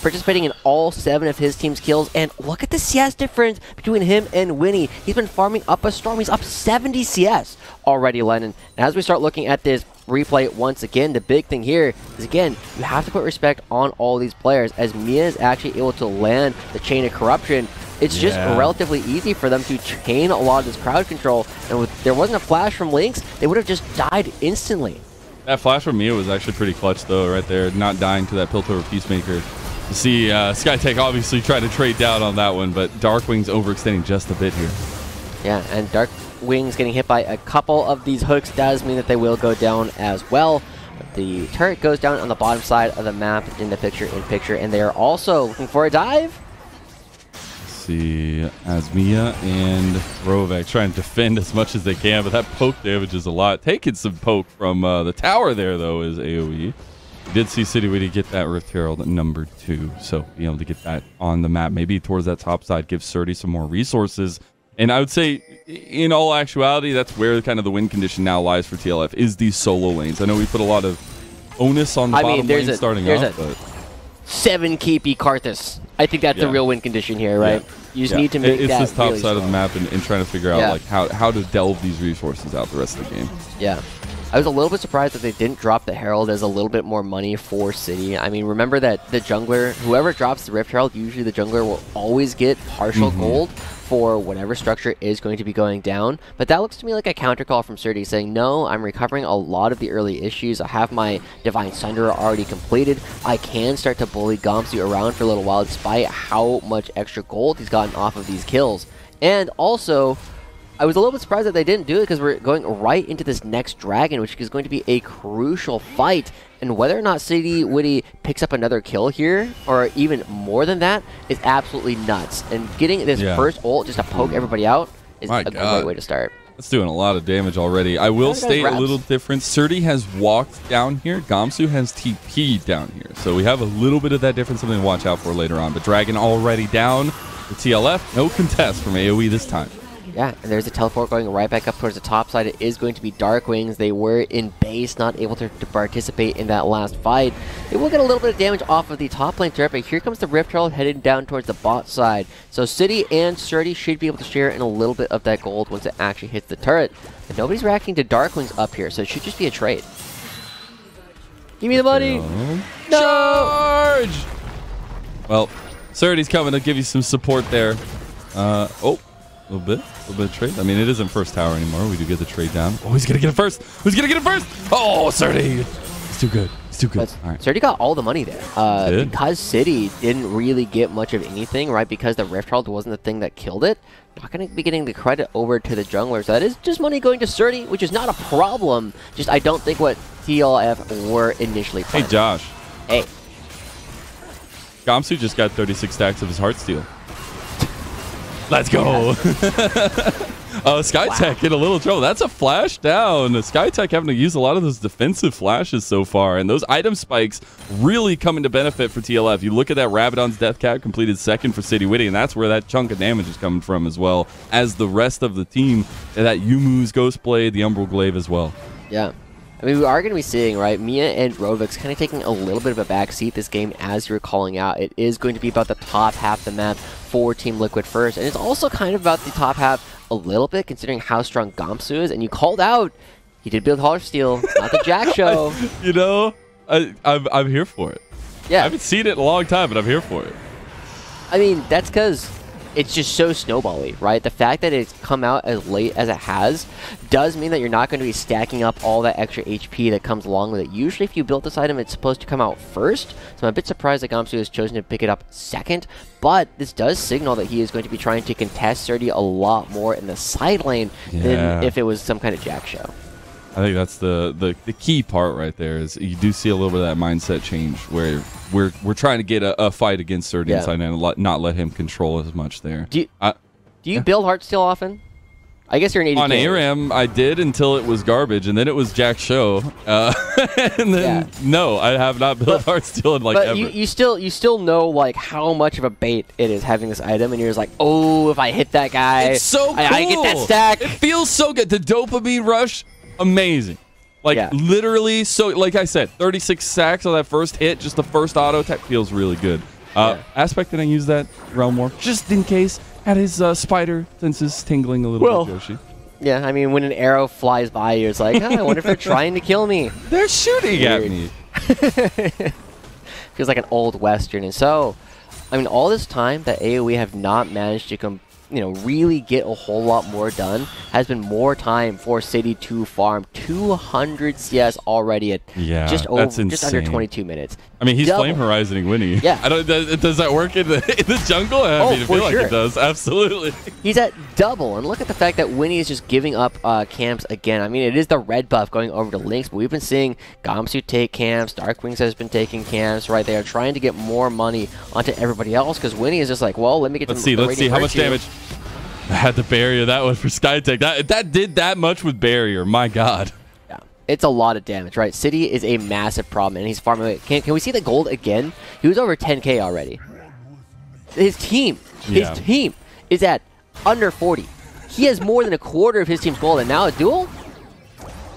participating in all 7 of his team's kills, and look at the CS difference between him and Winnie. He's been farming up a storm. He's up 70 CS already, Lennon. And as we start looking at this replay once again, the big thing here is, again, you have to put respect on all these players, as Mia is actually able to land the Chain of Corruption. It's just relatively easy for them to chain a lot of this crowd control, and if there wasn't a flash from Lynx, they would have just died instantly. That flash from Mia was actually pretty clutch, though, right there, not dying to that Piltover Peacemaker. You see Skytech obviously try to trade down on that one, but Darkwing's overextending just a bit here. Yeah, and Darkwing's getting hit by a couple of these hooks does mean that they will go down as well. But the turret goes down on the bottom side of the map in the picture-in-picture, and they are also looking for a dive. See, Asmia and Rovex trying to defend as much as they can, but that poke damages a lot. Taking some poke from the tower there, though, is AOE. We did see City Witty get that Rift Herald at number 2, so being able to get that on the map, maybe towards that top side, gives Surdy some more resources. And I would say, in all actuality, that's where kind of the win condition now lies for TLF, is these solo lanes. I know we put a lot of onus on the bottom lane starting off, but 7 KP Karthus. I think that's the real win condition here, right? You just need to make it's that this top really side strong. of the map and trying to figure out like how to delve these resources out the rest of the game. Yeah. I was a little bit surprised that they didn't drop the Herald as a little bit more money for City. I mean, remember that the jungler, whoever drops the Rift Herald, usually the jungler will always get partial gold for whatever structure is going to be going down. But that looks to me like a counter call from Surdy saying, no, I'm recovering a lot of the early issues. I have my Divine Sunderer already completed. I can start to bully Gamsu around for a little while despite how much extra gold he's gotten off of these kills. And also, I was a little bit surprised that they didn't do it because we're going right into this next dragon, which is going to be a crucial fight. And whether or not City Witty picks up another kill here, or even more than that, is absolutely nuts. And getting this first ult just to poke everybody out is a great way to start. That's doing a lot of damage already. I will state a little difference. Surdy has walked down here. Gamsu has TP'd down here. So we have a little bit of that difference, something to watch out for later on. But Dragon already down. The TLF, no contest from AOE this time. Yeah, and there's a teleport going right back up towards the top side. It is going to be Darkwings. They were in base, not able to participate in that last fight. They will get a little bit of damage off of the top lane turret, but here comes the Rift Herald headed down towards the bot side. So City and Surdy should be able to share in a little bit of that gold once it actually hits the turret. But nobody's reacting to Darkwings up here, so it should just be a trade. Give me the money! No! Charge! Well, Surdy's coming to give you some support there. A little bit of trade. I mean, it isn't first tower anymore. We do get the trade down. Oh, he's gonna get it first. Who's gonna get it first? Oh, Surdy. He's too good. He's too good. All right. Surdy got all the money there. Because City didn't really get much of anything, right? Because the Rift Herald wasn't the thing that killed it. Not gonna be getting the credit over to the junglers. That is just money going to Surdy, which is not a problem. Just I don't think what TLF were initially planning. Hey, Josh. Hey. Gamsu just got 36 stacks of his Heartsteel. Let's go. Skytech in a little trouble. That's a flash down. Skytech having to use a lot of those defensive flashes so far, and those item spikes really coming to benefit for TLF. You look at that Rabadon's Death Cap completed second for City Witty, and that's where that chunk of damage is coming from as well as the rest of the team. And that Yumu's Ghostblade, the Umbral Glaive as well. Yeah. I mean, we are going to be seeing, right, Mia and Rovex kind of taking a little bit of a backseat this game, as you're calling out. It is going to be about the top half of the map for Team Liquid first, and it's also kind of about the top half a little bit, considering how strong Gamsu is. And you called out, he did build Heartsteel, not the Jack show. You know, I'm here for it. Yeah. I haven't seen it in a long time, but I'm here for it. I mean, that's because it's just so snowbally, right? The fact that it's come out as late as it has does mean that you're not going to be stacking up all that extra HP that comes along with it. Usually if you build this item, it's supposed to come out first, so I'm a bit surprised that Gamsu has chosen to pick it up second, but this does signal that he is going to be trying to contest Surdy a lot more in the side lane than if it was some kind of Jack show. I think that's the key part right there is you do see a little bit of that mindset change where we're trying to get a fight against Surdy inside and not let him control as much there. Do you build Heartsteel often? I guess you're an 80K. On ARAM, I did until it was garbage, and then it was Jack Show. And then, no, I have not built Heartsteel in like ever. But you still know like how much of a bait it is having this item, and you're just like, oh, if I hit that guy, it's so cool. I get that stack. It feels so good. The dopamine rush, amazing. Like, literally, so like I said, 36 sacks on that first hit, just the first auto attack feels really good. Aspect didn't use that Realm Warp, just in case. Had his spider senses tingling a little bit, Yoshi. Yeah, I mean, when an arrow flies by, you're just like, oh, I wonder if they're trying to kill me. They're shooting at me. Feels like an old Western. And so, I mean, all this time that AOE have not managed to really get a whole lot more done has been more time for City to farm 200 CS already at just under 22 minutes. I mean, he's Flame Horizoning Winnie. Yeah. I don't. Does that work in the jungle? I mean, I feel like it does. Absolutely. He's at double, and look at the fact that Winnie is just giving up camps again. I mean, it is the red buff going over to Lynx, but we've been seeing Gamsu take camps. Darkwings has been taking camps. Right, they are trying to get more money onto everybody else because Winnie is just like, well, let me get. Let's see how much damage. I had the barrier. That was for Skytech. That did that much with barrier. My God. Yeah, it's a lot of damage, right? City is a massive problem, and he's farming away. Can we see the gold again? He was over 10K already. His team is at under 40. He has more than a quarter of his team's gold, and now a duel?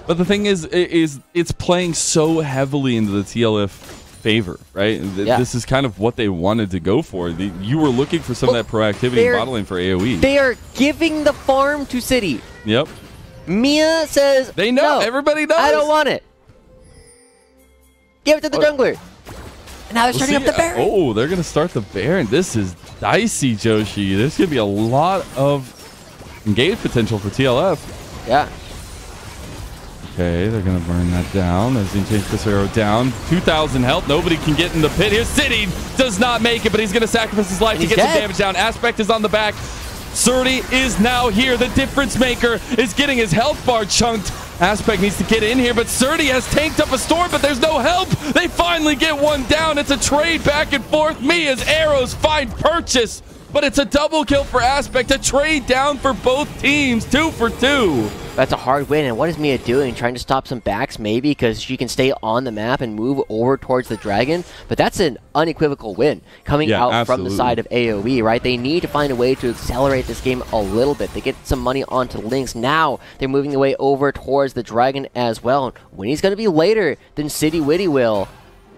But the thing is it's playing so heavily into the TLF favor, right? This is kind of what they wanted to go for. You were looking for some of that proactivity in bottling for AoE. They are giving the farm to City. Yep. Mia says, they know. No, everybody knows. I don't want it. Give it to the jungler. And now they're starting up the Baron. Oh, they're going to start the Baron. This is dicey, Joshi. There's going to be a lot of engage potential for TLF. Yeah. Okay, they're going to burn that down. As he changes this arrow down. 2,000 health. Nobody can get in the pit here. City does not make it, but he's going to sacrifice his life to get some damage down. Aspect is on the back. Surdy is now here. The difference maker is getting his health bar chunked. Aspect needs to get in here, but Surdy has tanked up a storm, but there's no help. They finally get one down. It's a trade back and forth. Mia's arrows find purchase, but it's a double kill for Aspect. A trade down for both teams. 2 for 2. That's a hard win, and what is Mia doing? Trying to stop some backs, maybe, because she can stay on the map and move over towards the dragon, but that's an unequivocal win coming out from the side of AoE, right? They need to find a way to accelerate this game a little bit. They get some money onto Lynx. Now they're moving their way over towards the dragon as well. Winnie's going to be later than City Witty will.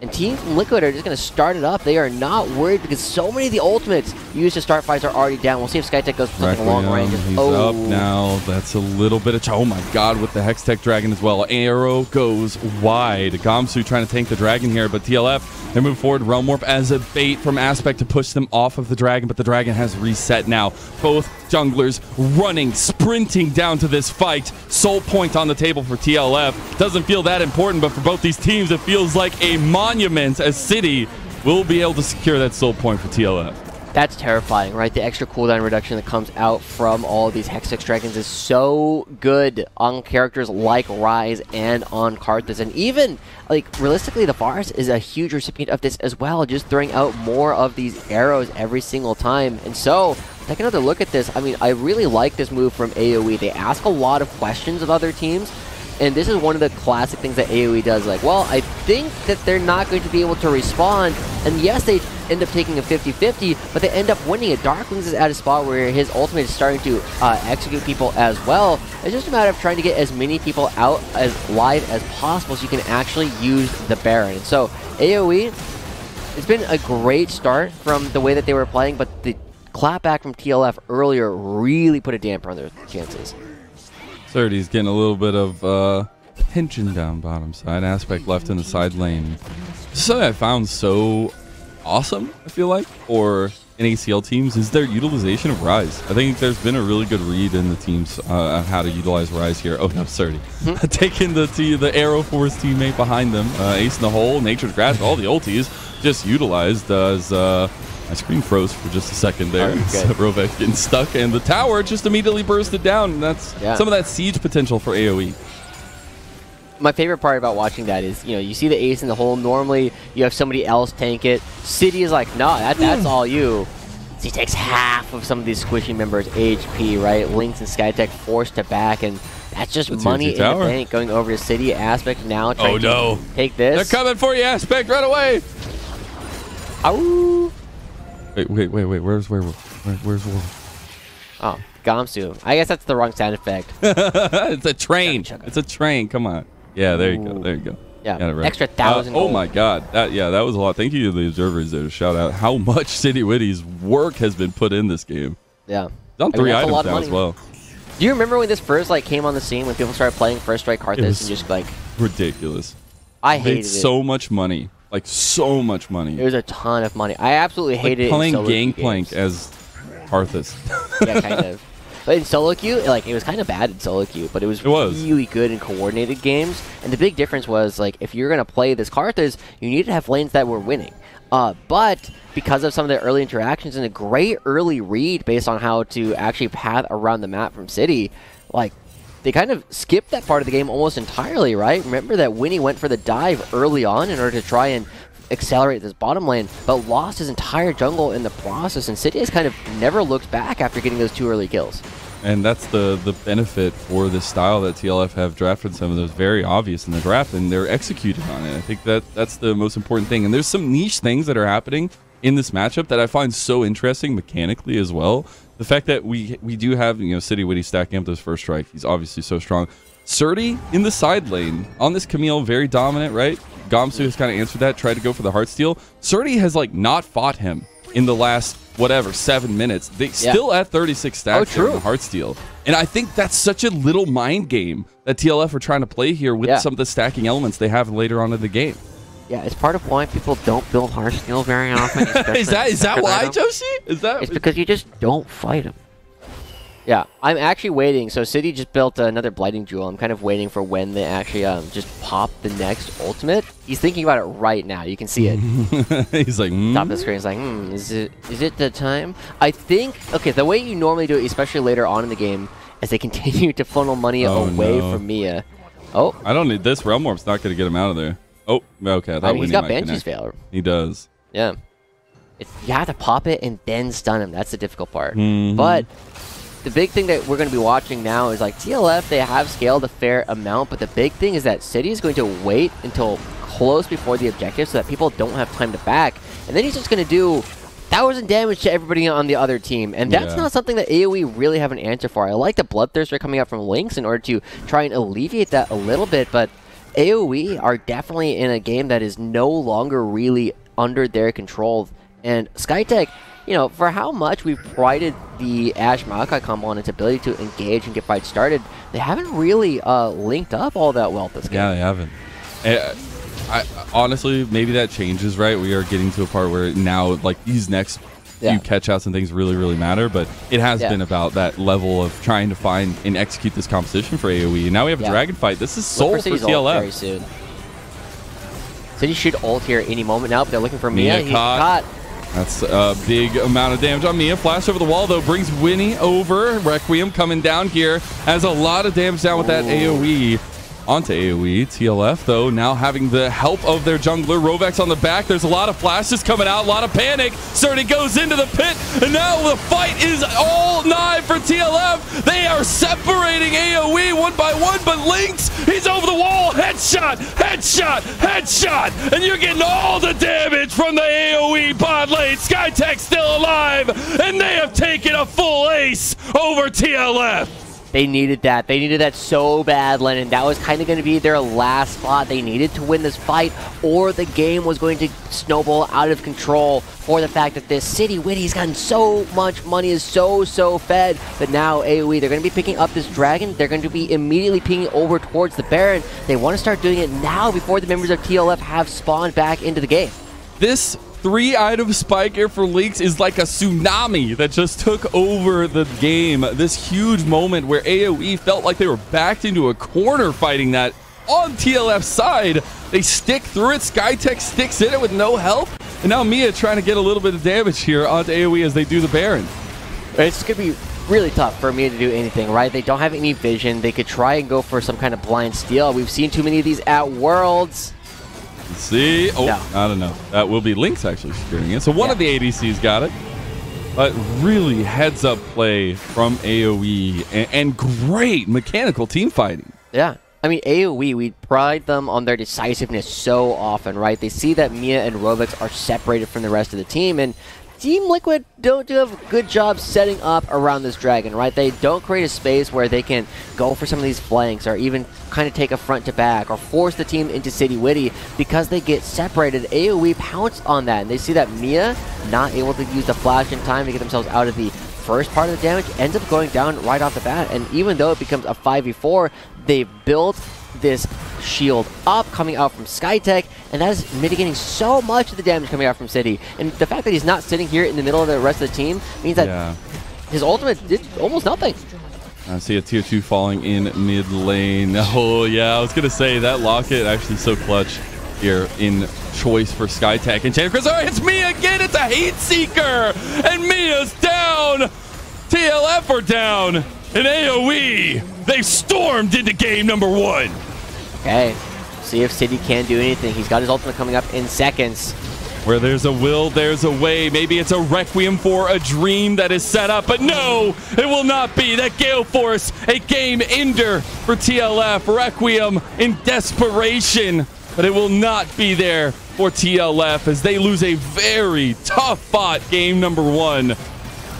And Team Liquid are just going to start it up. They are not worried because so many of the ultimates used to start fights are already down. We'll see if Skytech goes for something long range. He's up now. That's a little bit of... Oh my God, with the Hextech Dragon as well. Arrow goes wide. Gamsu trying to tank the dragon here, but TLF, they move forward. Realm Warp as a bait from Aspect to push them off of the dragon, but the dragon has reset now. Both junglers running, sprinting down to this fight. Soul point on the table for TLF. Doesn't feel that important, but for both these teams, it feels like a monument as City will be able to secure that soul point for TLF. That's terrifying, right? The extra cooldown reduction that comes out from all of these Hextech Dragons is so good on characters like Ryze and on Karthus. And even, like, realistically, the Forest is a huge recipient of this as well, just throwing out more of these arrows every single time. And so, take another look at this. I mean, I really like this move from AoE. They ask a lot of questions of other teams, and this is one of the classic things that AoE does. Like, well, I think that they're not going to be able to respond, and yes, they end up taking a 50-50, but they end up winning it. Darkwings is at a spot where his ultimate is starting to execute people as well. It's just a matter of trying to get as many people out as live as possible so you can actually use the Baron. And so, AoE, it's been a great start from the way that they were playing, but the clapback from TLF earlier really put a damper on their chances. Surdy's getting a little bit of tension down bottom side. Aspect left in the side lane. Something I found so awesome, I feel like, or in ACL teams is their utilization of Ryze. I think there's been a really good read in the teams on how to utilize Ryze here. Oh no, Surdy. Taking the Arrow Force teammate behind them. Ace in the hole, Nature's Grasp, all the ultis just utilized as my screen froze for just a second there. So Rovek getting stuck, and the tower just immediately bursted down. And that's some of that siege potential for AOE. My favorite part about watching that is, you see the ace in the hole. Normally, you have somebody else tank it. City is like, no, that's all you. So he takes half of some of these squishy members' HP, right? Lynx and Skytech forced to back, and that's just money in the bank going over to City. Aspect now trying to take this. They're coming for you, Aspect, right away. Ow. Wait. Where's Werewolf? Oh, Gamsu. I guess that's the wrong sound effect. It's a train. It's a train. Come on. Yeah, there you go. There you go. Yeah, right. Extra 1,000 oh my God. That was a lot. Thank you to the observers there to shout out how much City Witty's work has been put in this game. Yeah. It's on 3 items now as well. Do you remember when this first came on the scene, when people started playing First Strike Karthus and just ridiculous. I hated it. So much money. Like so much money. It was a ton of money. I absolutely hated playing it in Gangplank as Karthus. Yeah, kind of. But in solo queue, it was kind of bad in solo queue, but it was really good in coordinated games. And the big difference was, if you're going to play this Karthus, you needed to have lanes that were winning. But because of some of the early interactions and a great early read based on how to actually path around the map from City, they kind of skipped that part of the game almost entirely, right? Remember that Winnie went for the dive early on in order to try and accelerate this bottom lane, but lost his entire jungle in the process, and City has kind of never looked back after getting those 2 early kills. And that's the benefit for this style that TLF have drafted. Some of those very obvious in the draft, and they're executing on it. I think that's the most important thing. And there's some niche things that are happening in this matchup that I find so interesting mechanically as well. The fact that we do have City Witty stacking up those first strike. He's obviously so strong. Surdy in the side lane on this Camille, very dominant, right? Gamsu has kind of answered that, tried to go for the Heartsteel. Surdy has not fought him in the last 7 minutes. They still at 36 stacks in the Heartsteel. And I think that's such a little mind game that TLF are trying to play here with some of the stacking elements they have later on in the game. Yeah, it's part of why people don't build Heartsteel very often. Is that why, Joshi? It's because you just don't fight him. Yeah, I'm actually waiting. So City just built another Blighting Jewel. I'm kind of waiting for when they actually just pop the next ultimate. He's thinking about it right now. You can see it. He's like, Top of the screen is like, is it the time? I think, the way you normally do it, especially later on in the game, as they continue to funnel money away from Mia. Oh. I don't need this. Realm Orb's not going to get him out of there. Oh, okay. He's got Banshee's failure. He does. Yeah. You have to pop it and then stun him. That's the difficult part. But the big thing that we're going to be watching now is TLF, they have scaled a fair amount, but the big thing is that City is going to wait until close before the objective so that people don't have time to back. And then he's just going to do 1,000 damage to everybody on the other team. And that's not something that AOE really have an answer for. I like the Bloodthirster coming up from Lynx in order to try and alleviate that a little bit, but AOE are definitely in a game that is no longer really under their control. And Skytech, for how much we've prided the Ashe Maokai combo on its ability to engage and get fights started, they haven't really linked up all that well this game. Yeah, they haven't. Honestly, maybe that changes, right? We are getting to a part where now, these next few catch-outs and things really, really matter, but it has been about that level of trying to find and execute this composition for AOE. And now we have a dragon fight. This is soul for TLF. Very soon. City should ult here any moment now, but they're looking for Mia. He's caught. That's a big amount of damage on Mia. Flash over the wall, though, brings Winnie over. Requiem coming down here. Has a lot of damage down with that AoE. Onto AoE. TLF, though, now having the help of their jungler. Rovek's on the back. There's a lot of flashes coming out. A lot of panic. Surdy goes into the pit. And now the fight is all nigh for TLF. They are separating AoE one by one. But Lynx, he's over the wall. Headshot, headshot, headshot. And you're getting all the damage from the AoE bot lane. Skytech still alive. And they have taken a full ace over TLF. They needed that. They needed that so bad, Lennon. That was kind of going to be their last spot. They needed to win this fight, or the game was going to snowball out of control for the fact that this City Witty's gotten so much money, is so fed. But now AoE, they're going to be picking up this dragon. They're going to be immediately pinging over towards the Baron. They want to start doing it now before the members of TLF have spawned back into the game. This 3-item spike here for Lynx is like a tsunami that just took over the game. This huge moment where AOE felt like they were backed into a corner fighting that. On TLF's side, they stick through it. Skytech sticks in it with no help. And now Mia trying to get a little bit of damage here onto AOE as they do the Baron. It's going to be really tough for Mia to do anything, right? They don't have any vision. They could try and go for some kind of blind steal. We've seen too many of these at Worlds. Let's see. Oh, no. Not enough. That will be Lynx actually securing it. So one of the ADCs got it. But really heads-up play from AOE and great mechanical team fighting. Yeah. I mean, AOE, we pride them on their decisiveness so often, right? They see that Mia and Robux are separated from the rest of the team, and Team Liquid don't do a good job setting up around this dragon, right? They don't create a space where they can go for some of these flanks or even kind of take a front to back or force the team into City Witty because they get separated. AOE pounce on that, and they see that Mia not able to use the flash in time to get themselves out of the first part of the damage, ends up going down right off the bat, and even though it becomes a 5v4, they built this shield up coming out from Skytech, and that is mitigating so much of the damage coming out from City. And the fact that he's not sitting here in the middle of the rest of the team means that his ultimate did almost nothing. I see a tier 2 falling in mid lane. Oh yeah, I was gonna say that locket actually so clutch here in choice for Skytech. And Chris, oh, it's Mia again. It's a Heat Seeker, and Mia's down. TLF are down, and AOE, they've stormed into game number 1. Okay, see if City can do anything. He's got his ultimate coming up in seconds. Where there's a will, there's a way. Maybe it's a requiem for a dream that is set up, but no, it will not be. That Gale Force, a game ender for TLF. Requiem in desperation, but it will not be there for TLF as they lose a very tough fought game number 1.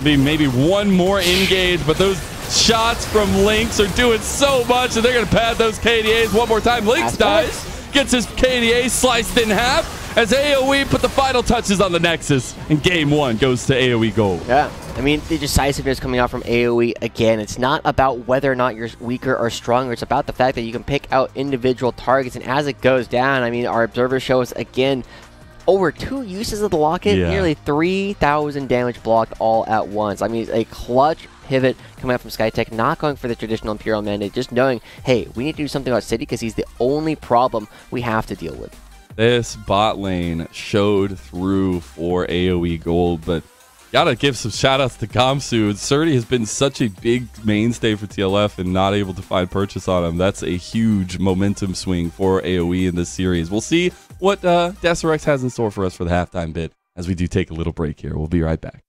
Maybe one more engage, but those shots from Lynx are doing so much and they're going to pad those KDAs one more time. Lynx dies, gets his KDA sliced in half as AOE put the final touches on the Nexus, and game 1 goes to AOE gold. Yeah, I mean, the decisiveness coming out from AOE again. It's not about whether or not you're weaker or stronger. It's about the fact that you can pick out individual targets, and as it goes down, I mean, our observers show us again over 2 uses of the locket, nearly 3,000 damage blocked all at once. I mean, a clutch pivot coming out from Skytech, not going for the traditional Imperial mandate, just knowing, hey, we need to do something about City because he's the only problem we have to deal with. This bot lane showed through for AOE gold, but gotta give some shout outs to Gamsu. Surdy has been such a big mainstay for TLF and not able to find purchase on him. That's a huge momentum swing for AOE in this series. We'll see what Deserex has in store for us for the halftime bit as we do take a little break here. We'll be right back.